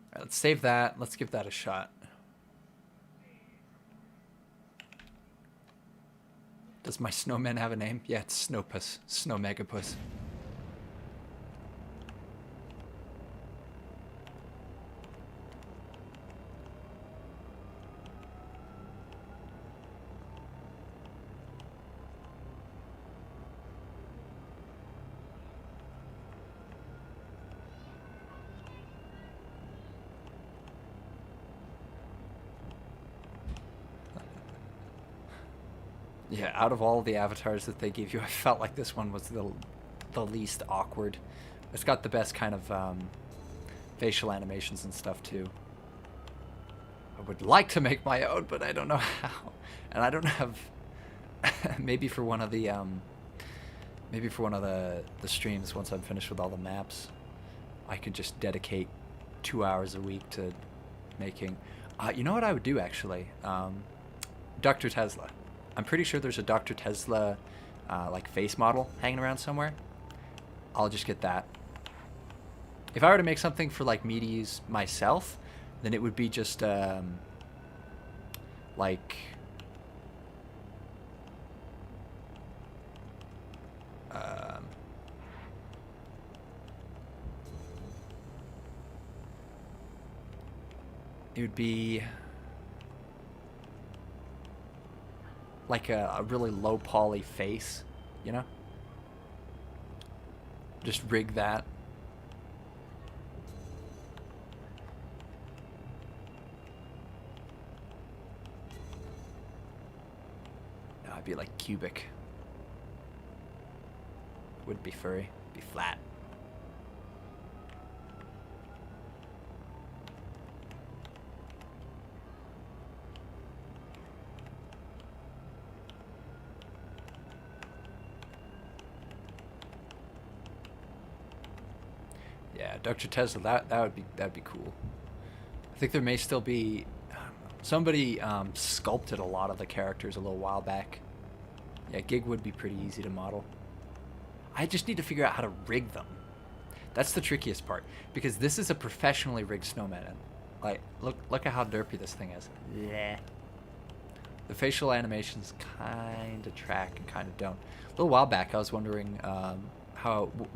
All right, let's save that. Let's give that a shot. Does my snowman have a name? Yeah, it's Snowpuss. Snow Megapus. Yeah, out of all the avatars that they gave you, I felt like this one was the least awkward. It's got the best kind of facial animations and stuff too. I would like to make my own, but I don't know how. And I don't have maybe for one of the streams, once I'm finished with all the maps, I could just dedicate 2 hours a week to making. You know what I would do actually? Dr. Tesla. I'm pretty sure there's a Dr. Tesla like face model hanging around somewhere. I'll just get that. If I were to make something for like me to use myself, then it would be just like it would be like a really low poly face, you know? Just rig that. No, it'd be like cubic. Wouldn't be furry, it'd be flat. Yeah, Dr. Tesla, that'd be cool. I think there may still be somebody sculpted a lot of the characters a little while back. Yeah, Gig would be pretty easy to model. I just need to figure out how to rig them. That's the trickiest part, because this is a professionally rigged snowman. Like, look at how derpy this thing is. Yeah. The facial animations kind of track and kind of don't. A little while back, I was wondering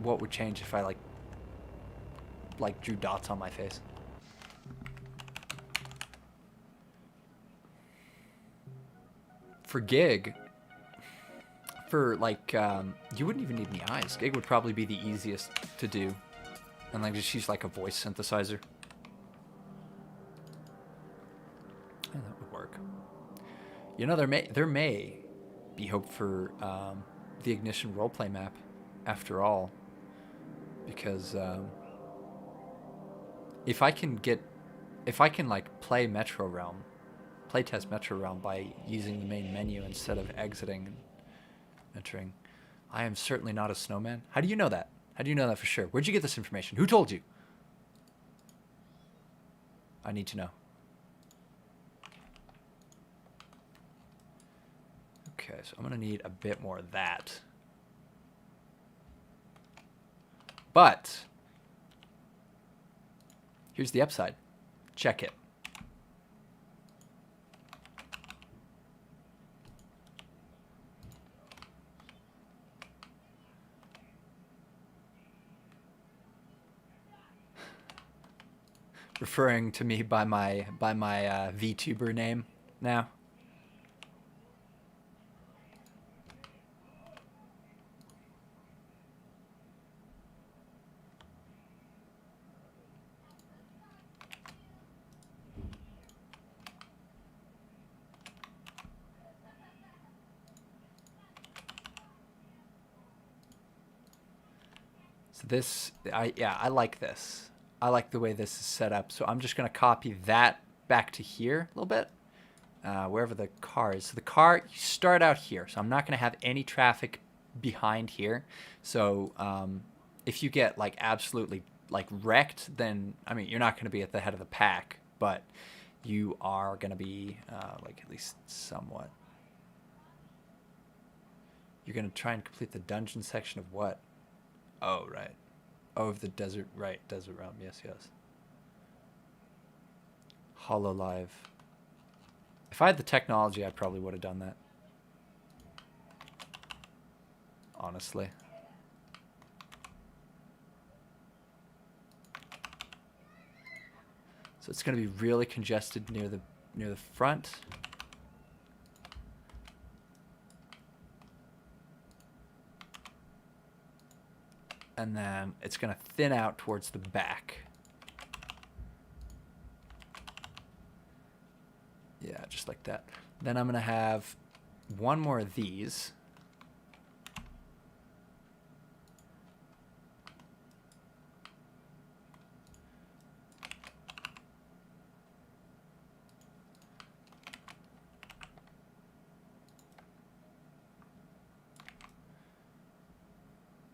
what would change if I like drew dots on my face. For Gig, for like you wouldn't even need any eyes. Gig would probably be the easiest to do, and like just use like a voice synthesizer. Yeah, that would work. You know, there may be hope for the Ignition roleplay map, after all, because if I can like play Metro Realm, playtest Metro Realm by using the main menu instead of exiting and entering, I am certainly not a snowman. How do you know that? How do you know that for sure? Where'd you get this information? Who told you? I need to know. Okay, so I'm gonna need a bit more of that. But here's the upside. Check it. referring to me by my VTuber name now. So this, I like this. I like the way this is set up. So I'm just going to copy that back to here a little bit, wherever the car is. So the car, you start out here. So I'm not going to have any traffic behind here. So if you get like absolutely like wrecked, then I mean you're not going to be at the head of the pack, but you are going to be like at least somewhat. You're going to try and complete the dungeon section of what? Oh, right. Oh, of the desert, right, desert realm. Yes, yes. Hololive. If I had the technology, I probably would have done that. Honestly. So it's going to be really congested near the front. And then it's going to thin out towards the back. Yeah, just like that. Then I'm going to have one more of these.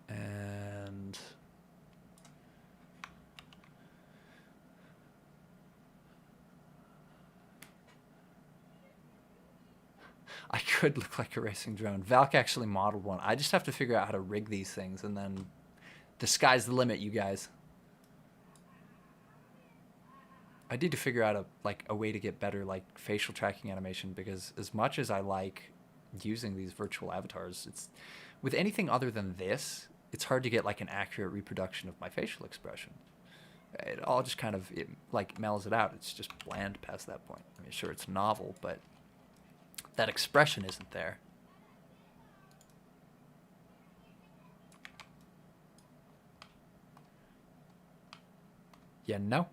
And I could look like a racing drone. Valk actually modeled one. I just have to figure out how to rig these things, and then the sky's the limit, you guys. I need to figure out a way to get better like facial tracking animation, because as much as I like using these virtual avatars, it's with anything other than this, it's hard to get like an accurate reproduction of my facial expression. It all just kind of like mellows it out. It's just bland past that point. I mean, sure, it's novel, but that expression isn't there. Yeah, no.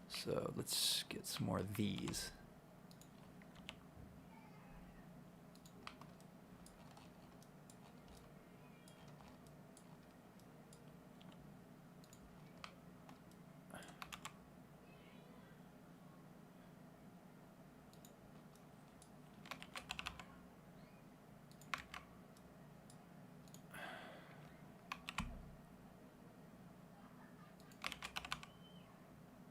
So let's get some more of these.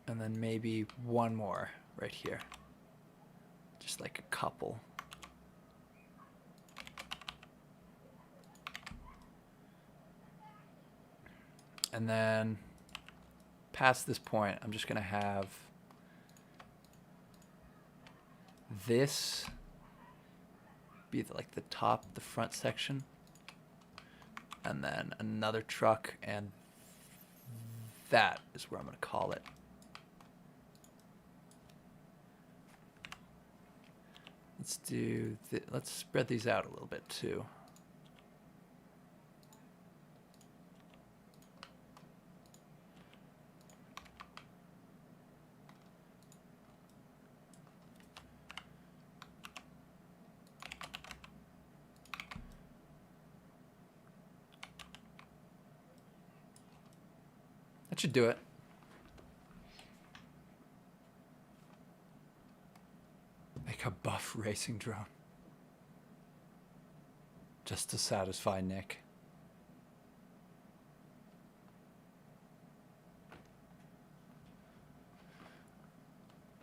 And then maybe one more right here. Just like a couple. And then past this point, I'm just going to have this be like the top, the front section. And then another truck, and that is where I'm going to call it. Let's spread these out a little bit too. That should do it. Make a buff racing drone. Just to satisfy Nick.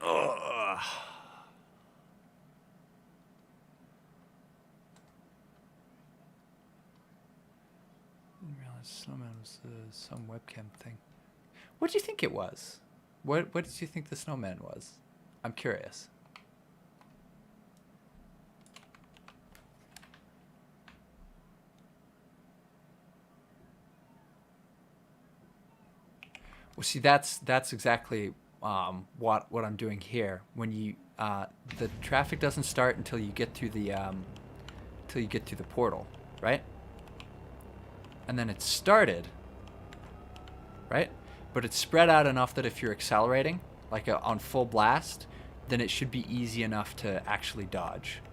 Ugh. Didn't realize Snowman was some webcam thing. What do you think it was? What did you think the snowman was? I'm curious. Well, see, that's exactly what I'm doing here. When you the traffic doesn't start until you get through the portal, right? And then it's started, right? But it's spread out enough that if you're accelerating, like on full blast, then it should be easy enough to actually dodge.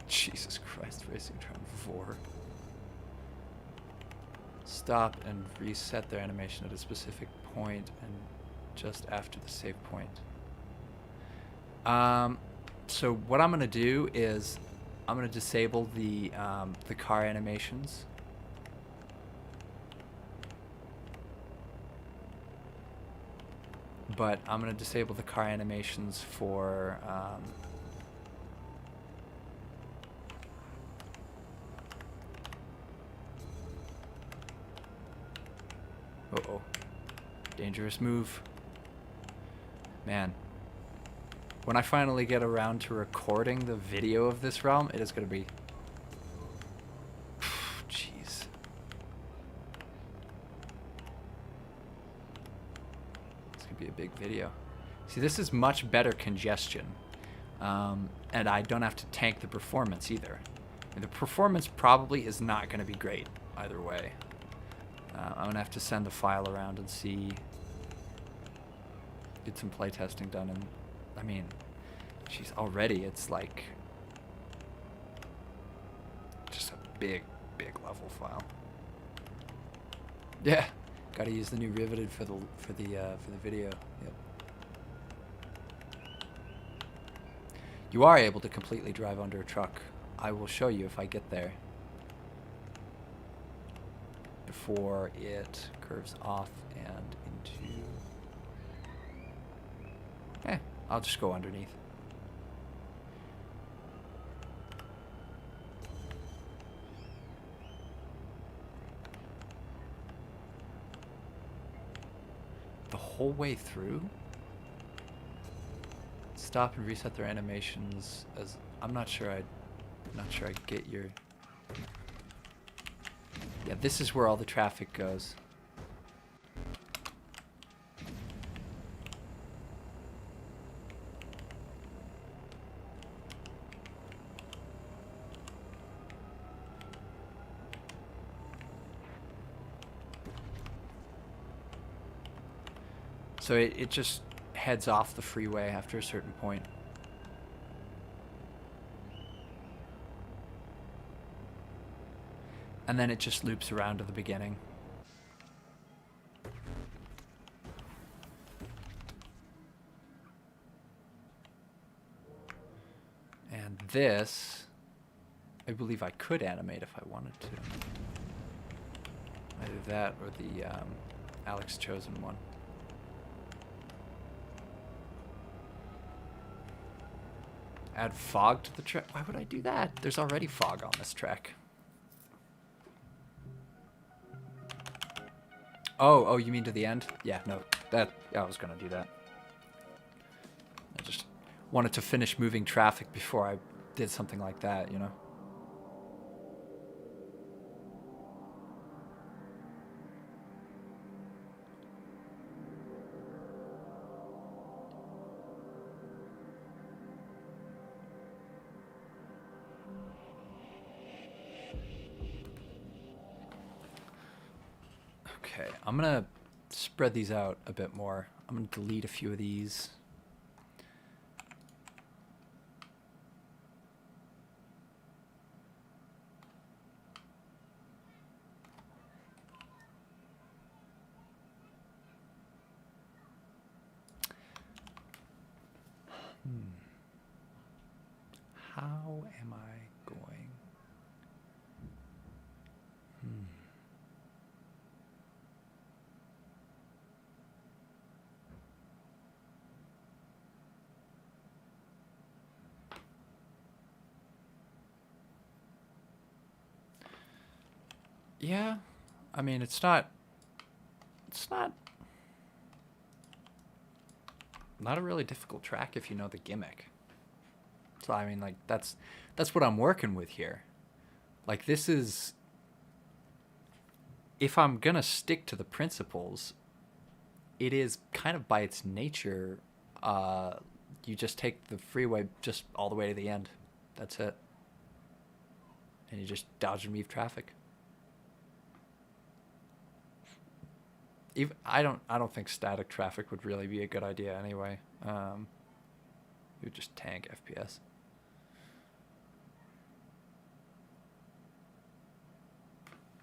Jesus Christ, Racing Tron 4. Stop and reset their animation at a specific point and just after the save point. So what I'm gonna do is I'm gonna disable the car animations. But I'm gonna disable the car animations for uh-oh. Dangerous move. Man. When I finally get around to recording the video of this realm, it is going to be... Jeez. It's going to be a big video. See, this is much better congestion. And I don't have to tank the performance either. The performance probably is not going to be great either way. I'm going to have to send the file around and see... Get some playtesting done, and I mean, she's already, it's like just a big level file. Yeah, got to use the new riveted for the video. Yep. You are able to completely drive under a truck. I will show you if I get there before it curves off and into... I'll just go underneath. The whole way through? Stop and reset their animations as... I'm not sure I get your... Yeah, this is where all the traffic goes. So it just heads off the freeway after a certain point. And then it just loops around to the beginning. And this, I believe I could animate if I wanted to. Either that or the Alex Chosen one. Add fog to the track. Why would I do that? There's already fog on this track. Oh, you mean to the end? Yeah, no. Yeah, I was gonna do that. I just wanted to finish moving traffic before I did something like that, you know? Okay, I'm gonna spread these out a bit more. I'm gonna delete a few of these. How am I going? Yeah, I mean, it's not not a really difficult track if you know the gimmick. So I mean, like that's what I'm working with here. Like this is, if I'm gonna stick to the principles, it is kind of by its nature, you just take the freeway just all the way to the end. That's it. And you just dodge and weave traffic. Even I don't think static traffic would really be a good idea anyway. You would just tank FPS.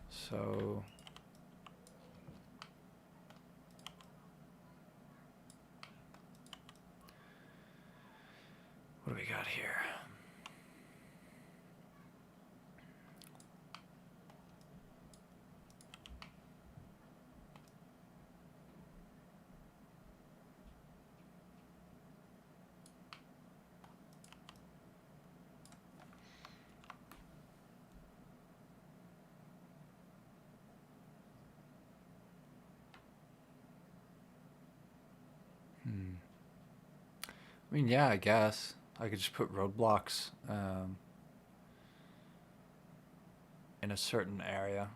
So what do we got here? I mean, yeah, I guess I could just put roadblocks in a certain area.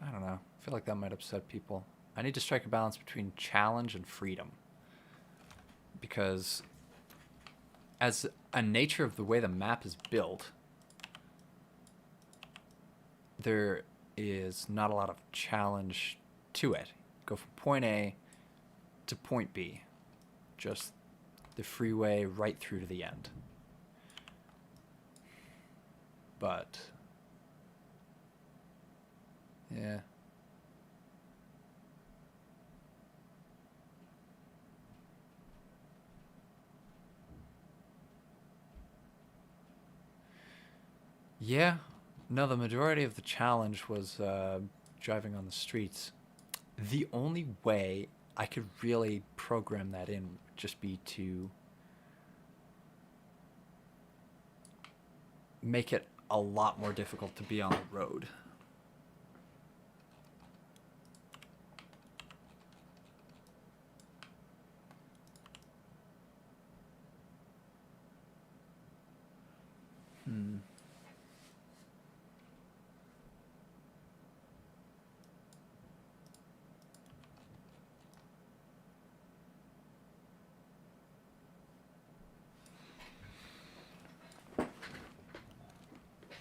I don't know. I feel like that might upset people. I need to strike a balance between challenge and freedom. Because as a nature of the way the map is built, there is not a lot of challenge to it. Go from point A to point B. Just the freeway right through to the end. But yeah. Yeah. No, the majority of the challenge was driving on the streets. The only way I could really program that in would just be to make it a lot more difficult to be on the road.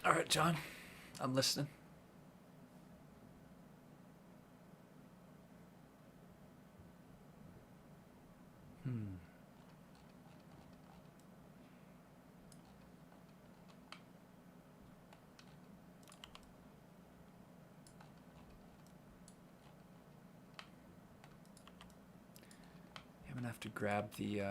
All right, John, I'm listening. I'm gonna have to grab the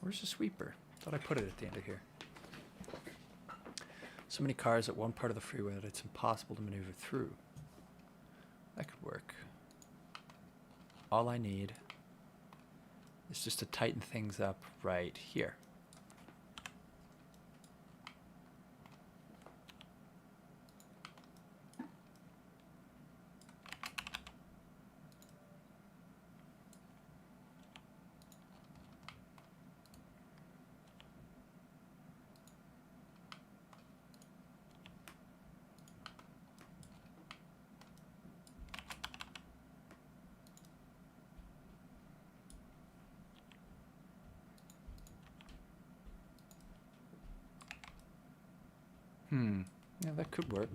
Where's the sweeper? Thought I put it at the end of here. So many cars at one part of the freeway that it's impossible to maneuver through. That could work. All I need is just to tighten things up right here. Yeah, that could work.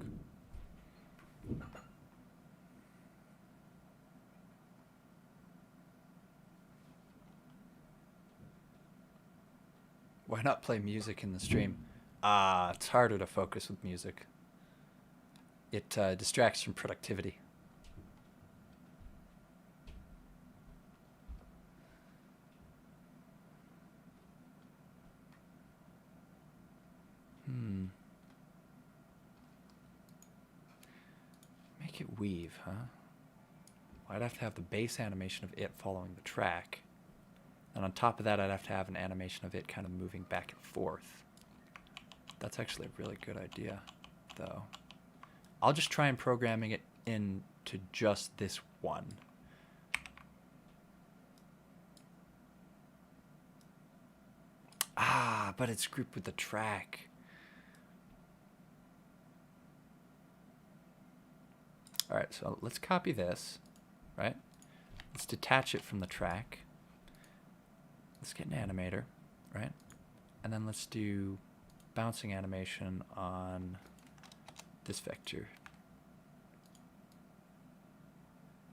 Why not play music in the stream? It's harder to focus with music. It distracts from productivity. Make it weave, huh? Well, I'd have to have the base animation of it following the track. And on top of that, I'd have to have an animation of it kind of moving back and forth. That's actually a really good idea, though. I'll just try and programming it into just this one. Ah, but it's grouped with the track. All right, so let's copy this, right? Let's detach it from the track. Let's get an animator, right? And then let's do bouncing animation on this vector.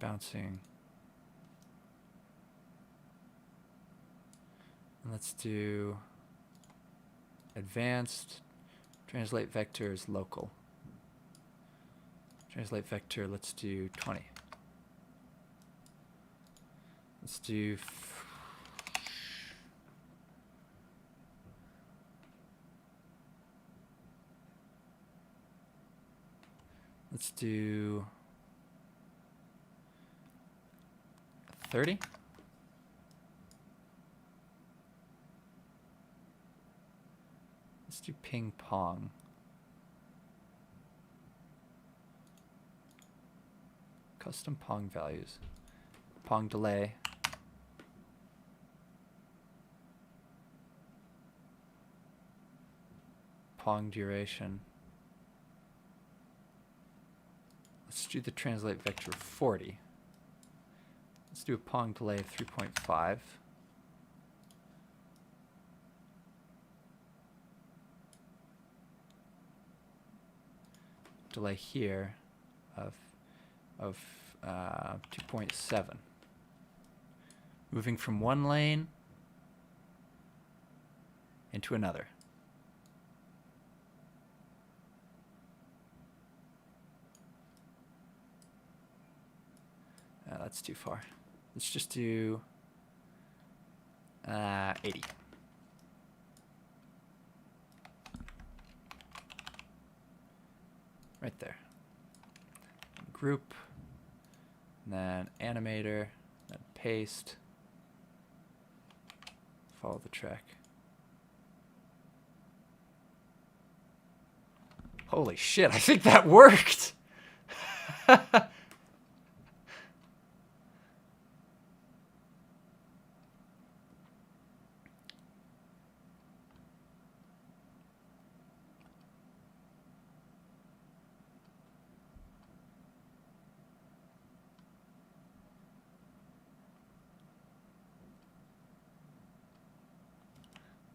Bouncing. And let's do advanced, translate vector as local. Translate vector, let's do 20. Let's do let's do 30. Let's do ping pong. Custom pong values. Pong delay. Pong duration. Let's do the translate vector of 40. Let's do a pong delay of 3.5. Delay here of 2.7. Moving from one lane into another. That's too far. Let's just do 80. Right there. Group, and then animator, then paste, follow the track. Holy shit, I think that worked!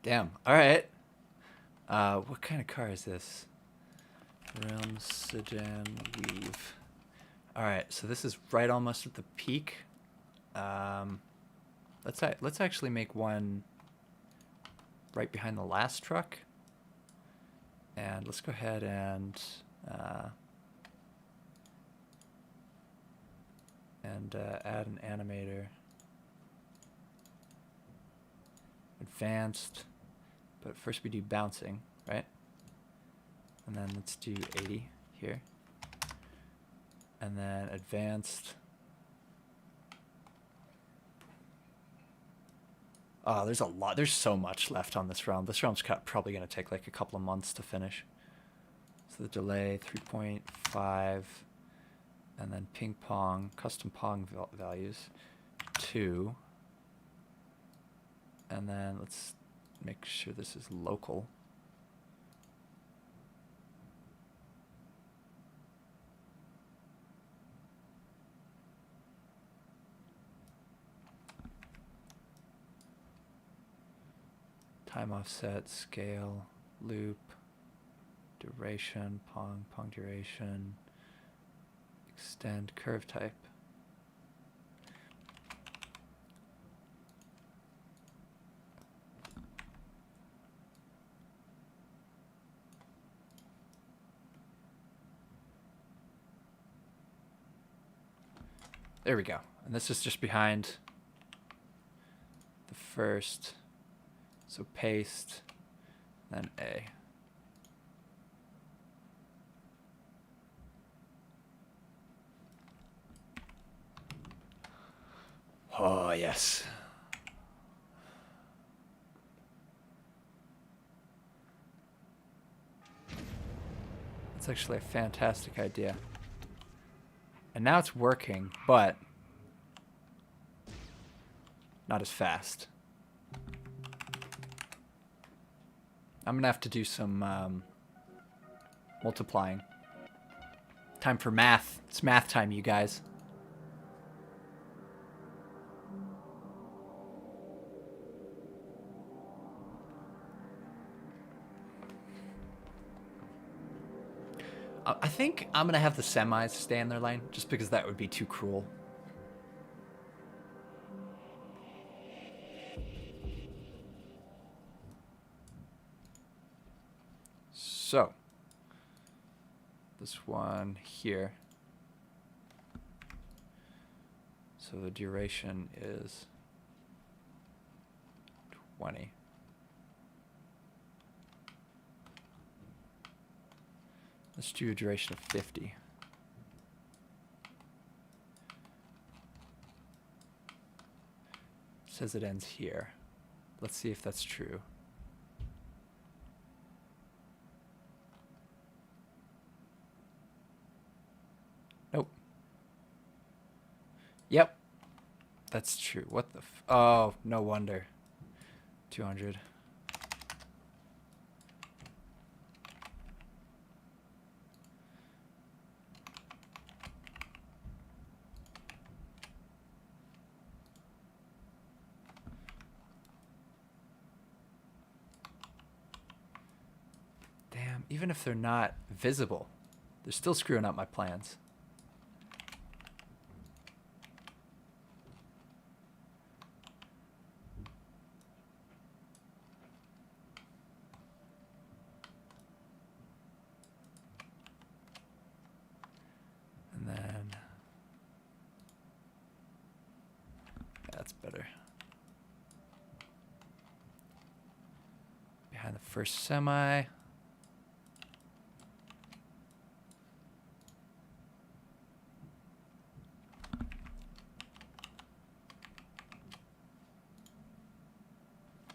Damn. All right. What kind of car is this? Realm Sedan Weave. All right. So this is right almost at the peak. Let's actually make one right behind the last truck. And let's go ahead and add an animator. Advanced. But first we do bouncing, right? And then let's do 80 here. And then advanced. Oh, there's a lot. There's so much left on this realm. This realm's probably going to take like a couple of months to finish. So the delay, 3.5. And then ping pong, custom pong values, 2. And then let's make sure this is local. Time offset, scale, loop, duration, pong duration, extend, curve type. There we go. And this is just behind the first. So paste, then A. Oh, yes. That's actually a fantastic idea. And now it's working, but not as fast. I'm going to have to do some multiplying. Time for math. It's math time, you guys. I think I'm going to have the semis stay in their lane, just because that would be too cruel. So, this one here. So the duration is 20. Let's do a duration of 50. It says it ends here. Let's see if that's true. Nope. Yep. That's true. What the oh, no wonder. 200. Damn, even if they're not visible, they're still screwing up my plans. And then that's better. Behind the first semi.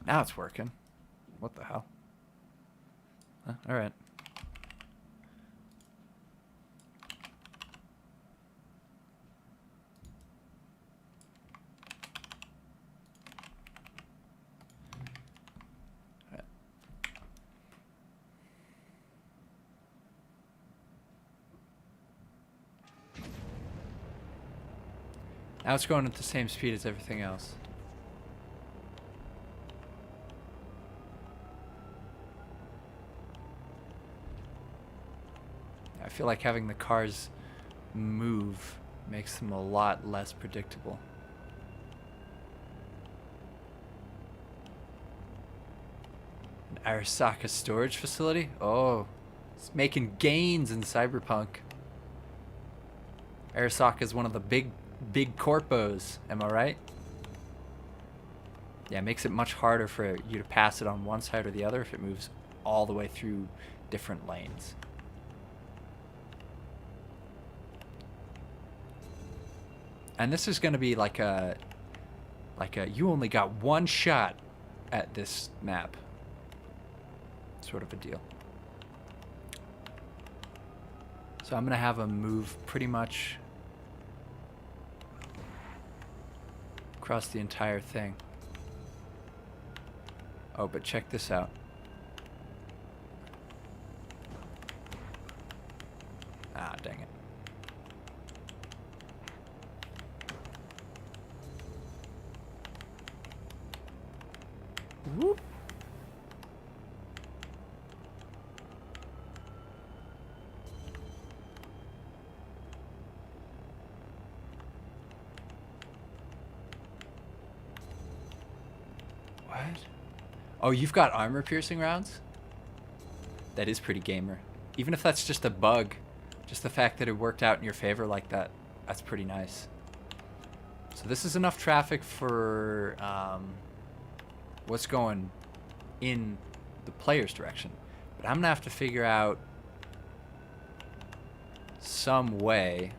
Now it's working. What the hell? Huh, all right. All right. Now it's going at the same speed as everything else. I feel like having the cars move makes them a lot less predictable. An Arasaka storage facility? Oh, it's making gains in Cyberpunk. Arasaka is one of the big corpos, am I right? Yeah, it makes it much harder for you to pass it on one side or the other if it moves all the way through different lanes. And this is going to be like a you only got one shot at this map sort of a deal. So I'm going to have them move pretty much across the entire thing. Oh, but check this out. Ah, dang it. Whoop. What? Oh, you've got armor piercing rounds? That is pretty gamer. Even if that's just a bug, just the fact that it worked out in your favor like that, that's pretty nice. So this is enough traffic for what's going in the player's direction. But I'm going to have to figure out some way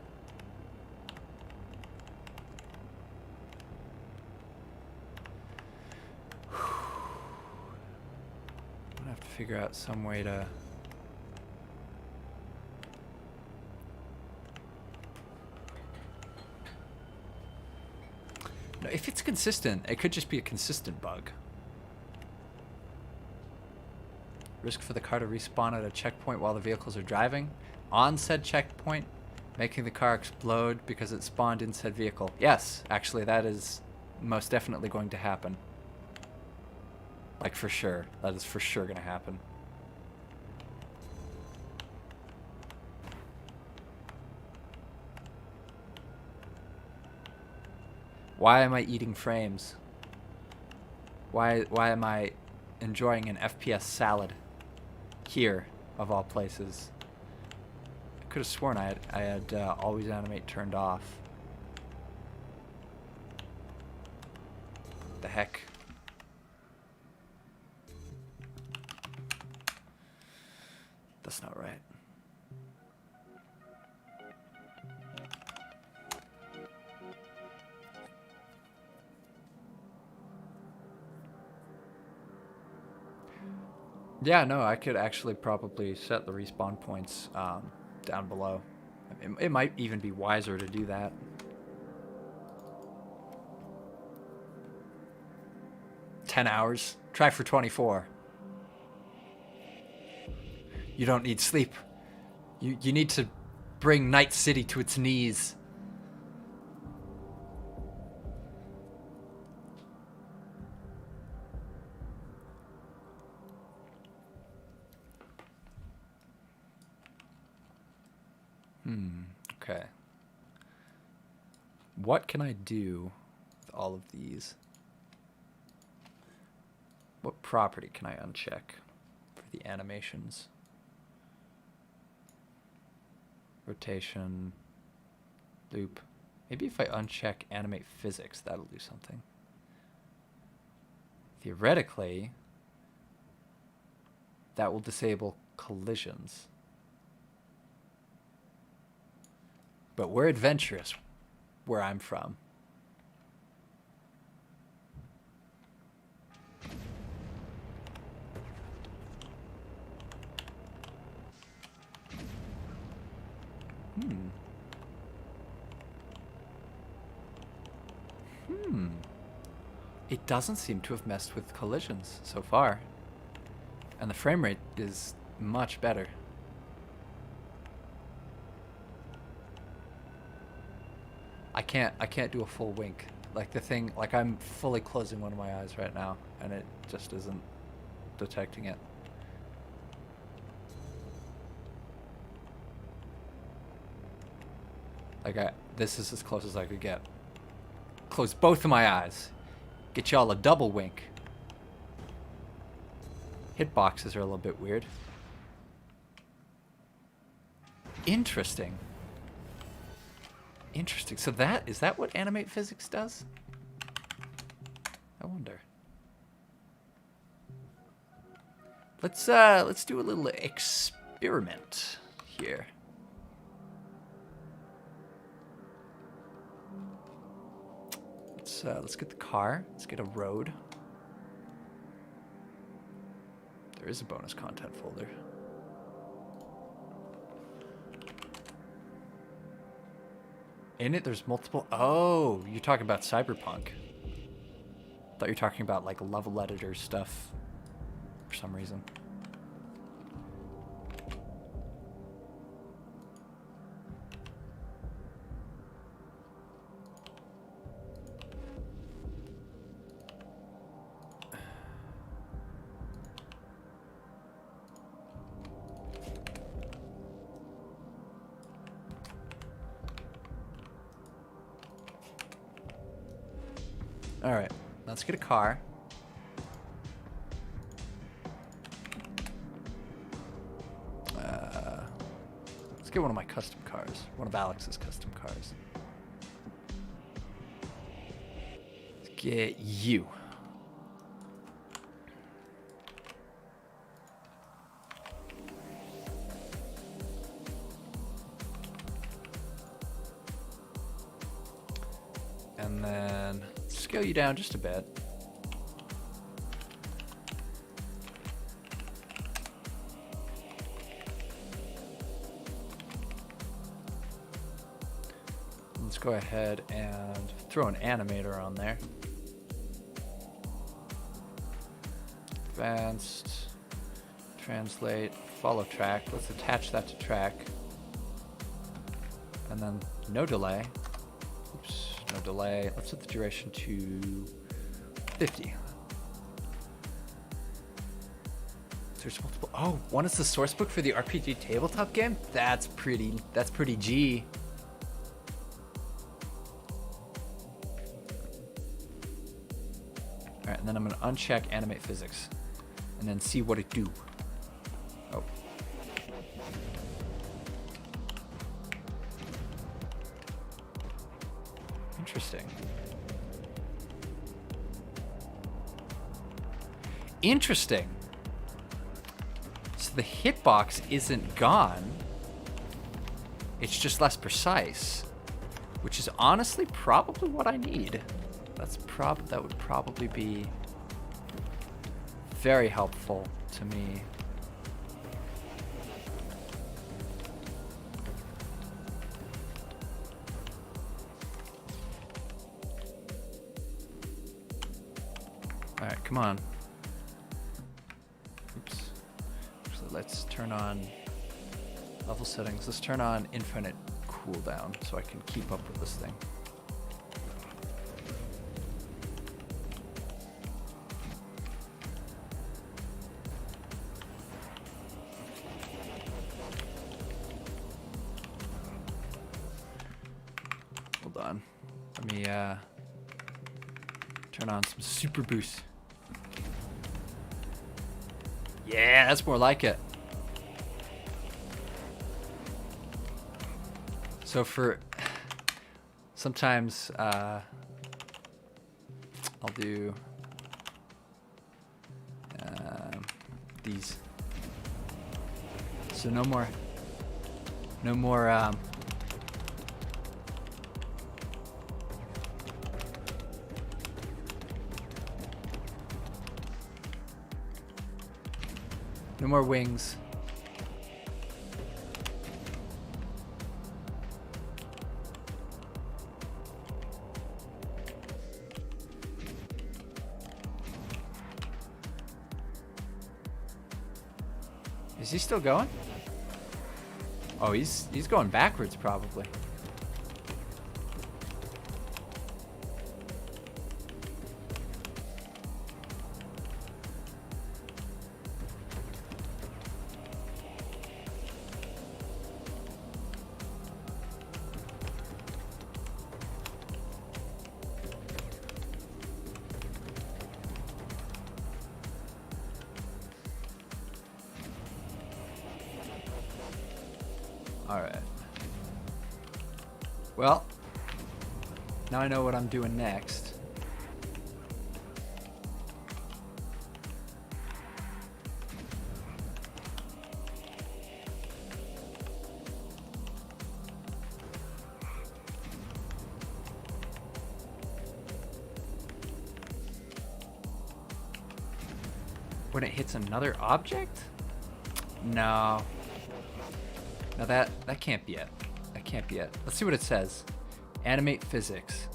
figure out some way to... No, if it's consistent, it could just be a consistent bug. Risk for the car to respawn at a checkpoint while the vehicles are driving. On said checkpoint, making the car explode because it spawned in said vehicle. Yes, actually, that is most definitely going to happen. Like, for sure. That is for sure going to happen. Why am I eating frames? Why am I enjoying an FPS salad here, of all places? I could have sworn I had always animate turned off. The heck? That's not right. Yeah, no, I could actually probably set the respawn points down below. It might even be wiser to do that. $10. Try for 24. You don't need sleep. You need to bring Night City to its knees. Okay. What can I do with all of these? What property can I uncheck for the animations? Rotation, loop. Maybe if I uncheck animate physics, that'll do something. Theoretically, that will disable collisions. But we're adventurous where I'm from. It doesn't seem to have messed with collisions so far. And the frame rate is much better. I can't do a full wink. Like the thing, like I'm fully closing one of my eyes right now and it just isn't detecting it. Like this is as close as I could get. Close both of my eyes. Get y'all a double wink. Hitboxes are a little bit weird. Interesting. Interesting. So is that what animate physics does? I wonder. Let's do a little experiment here. Let's get the car. Let's get a road. There is a bonus content folder. In it, there's multiple... Oh, you're talking about Cyberpunk. I thought you were talking about, like, level editor stuff for some reason. Alright, let's get a car. Let's get one of my custom cars. One of Alex's custom cars. Let's get you. And then scale you down just a bit. let's go ahead and throw an animator on there. Advanced, translate, follow track. Let's attach that to track. And then no delay. Oops, no delay. Let's set the duration to 50. There's multiple. Oh, one is the source book for the RPG tabletop game? That's pretty G. Alright, and then I'm gonna uncheck animate physics. And then see what it do. Oh. Interesting. Interesting. So the hitbox isn't gone. It's just less precise. Which is honestly probably what I need. That would probably be very helpful to me. All right, come on. Oops. Actually, let's turn on level settings. Let's turn on infinite cooldown so I can keep up with this thing. Hold on. Let me turn on some super boost. Yeah, that's more like it. So for sometimes I'll do these. So no more no more wings. Is he still going? Oh, he's going backwards probably. All right. Well, now I know what I'm doing next. When it hits another object? No. Now that can't be it. That can't be it. Let's see what it says. Animate physics.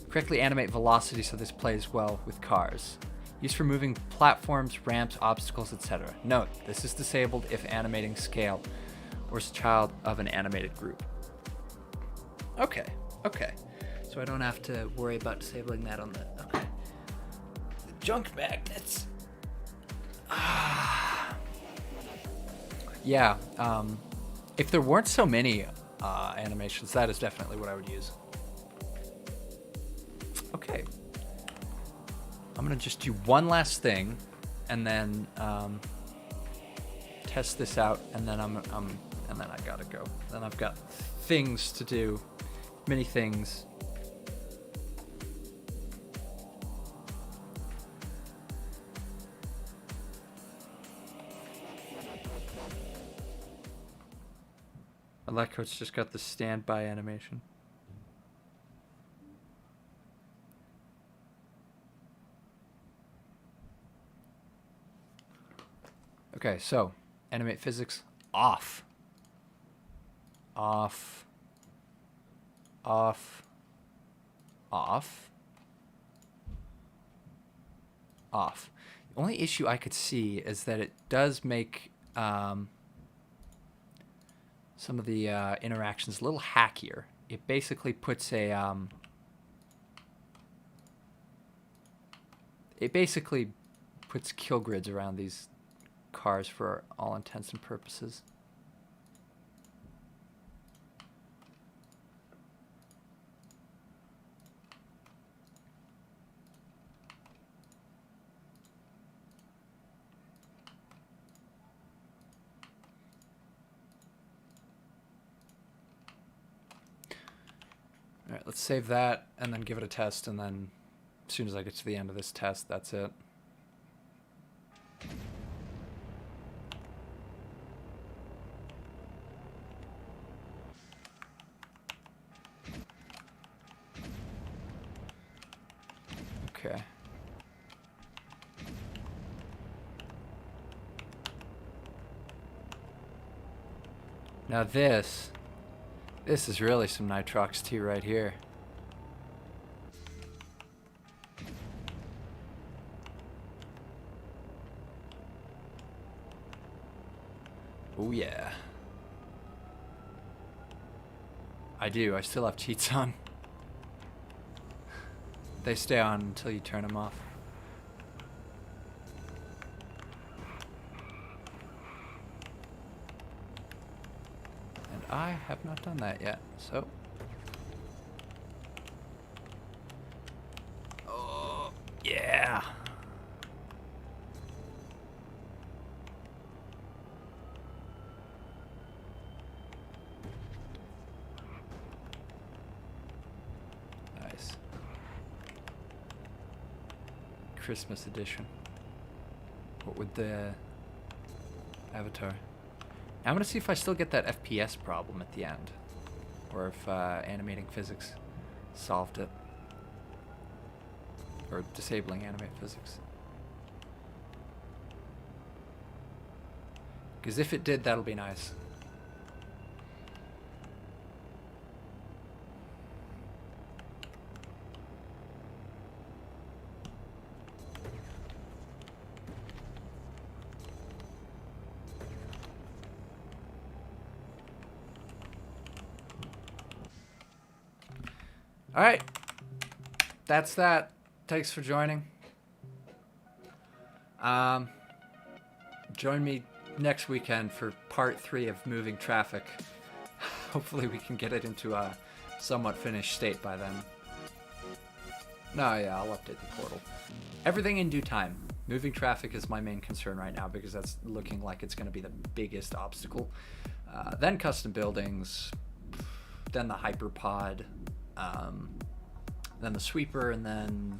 Correctly animate velocity so this plays well with cars. Used for moving platforms, ramps, obstacles, etc. Note, this is disabled if animating scale or is a child of an animated group. Okay, okay. So I don't have to worry about disabling that on the... Okay. The junk magnets. Yeah, if there weren't so many animations, that is definitely what I would use. Okay. I'm gonna just do one last thing, and then test this out, and then and then I gotta go. Then I've got things to do, many things. I like how it's just got the standby animation. Okay, so animate physics off. Off. off, off, off. The only issue I could see is that it does make some of the interactions a little hackier. It basically puts a it basically puts kill grids around these cars for all intents and purposes. All right, let's save that and then give it a test, and then as soon as I get to the end of this test, that's it. Okay. Now this is really some nitrox tea right here. Oh yeah. I do. I still have cheats on. They stay on until you turn them off. And I have not done that yet, so. Oh, yeah. Nice. Christmas edition. What would the avatar? I'm gonna see if I still get that FPS problem at the end, or if animating physics solved it, or disabling animate physics. Because if it did, that'll be nice. All right, that's that. Thanks for joining. Join me next weekend for part 3 of moving traffic. Hopefully we can get it into a somewhat finished state by then. No, yeah, I'll update the portal. Everything in due time. Moving traffic is my main concern right now because that's looking like it's going to be the biggest obstacle. Then custom buildings, then the Hyperpod, then the sweeper, and then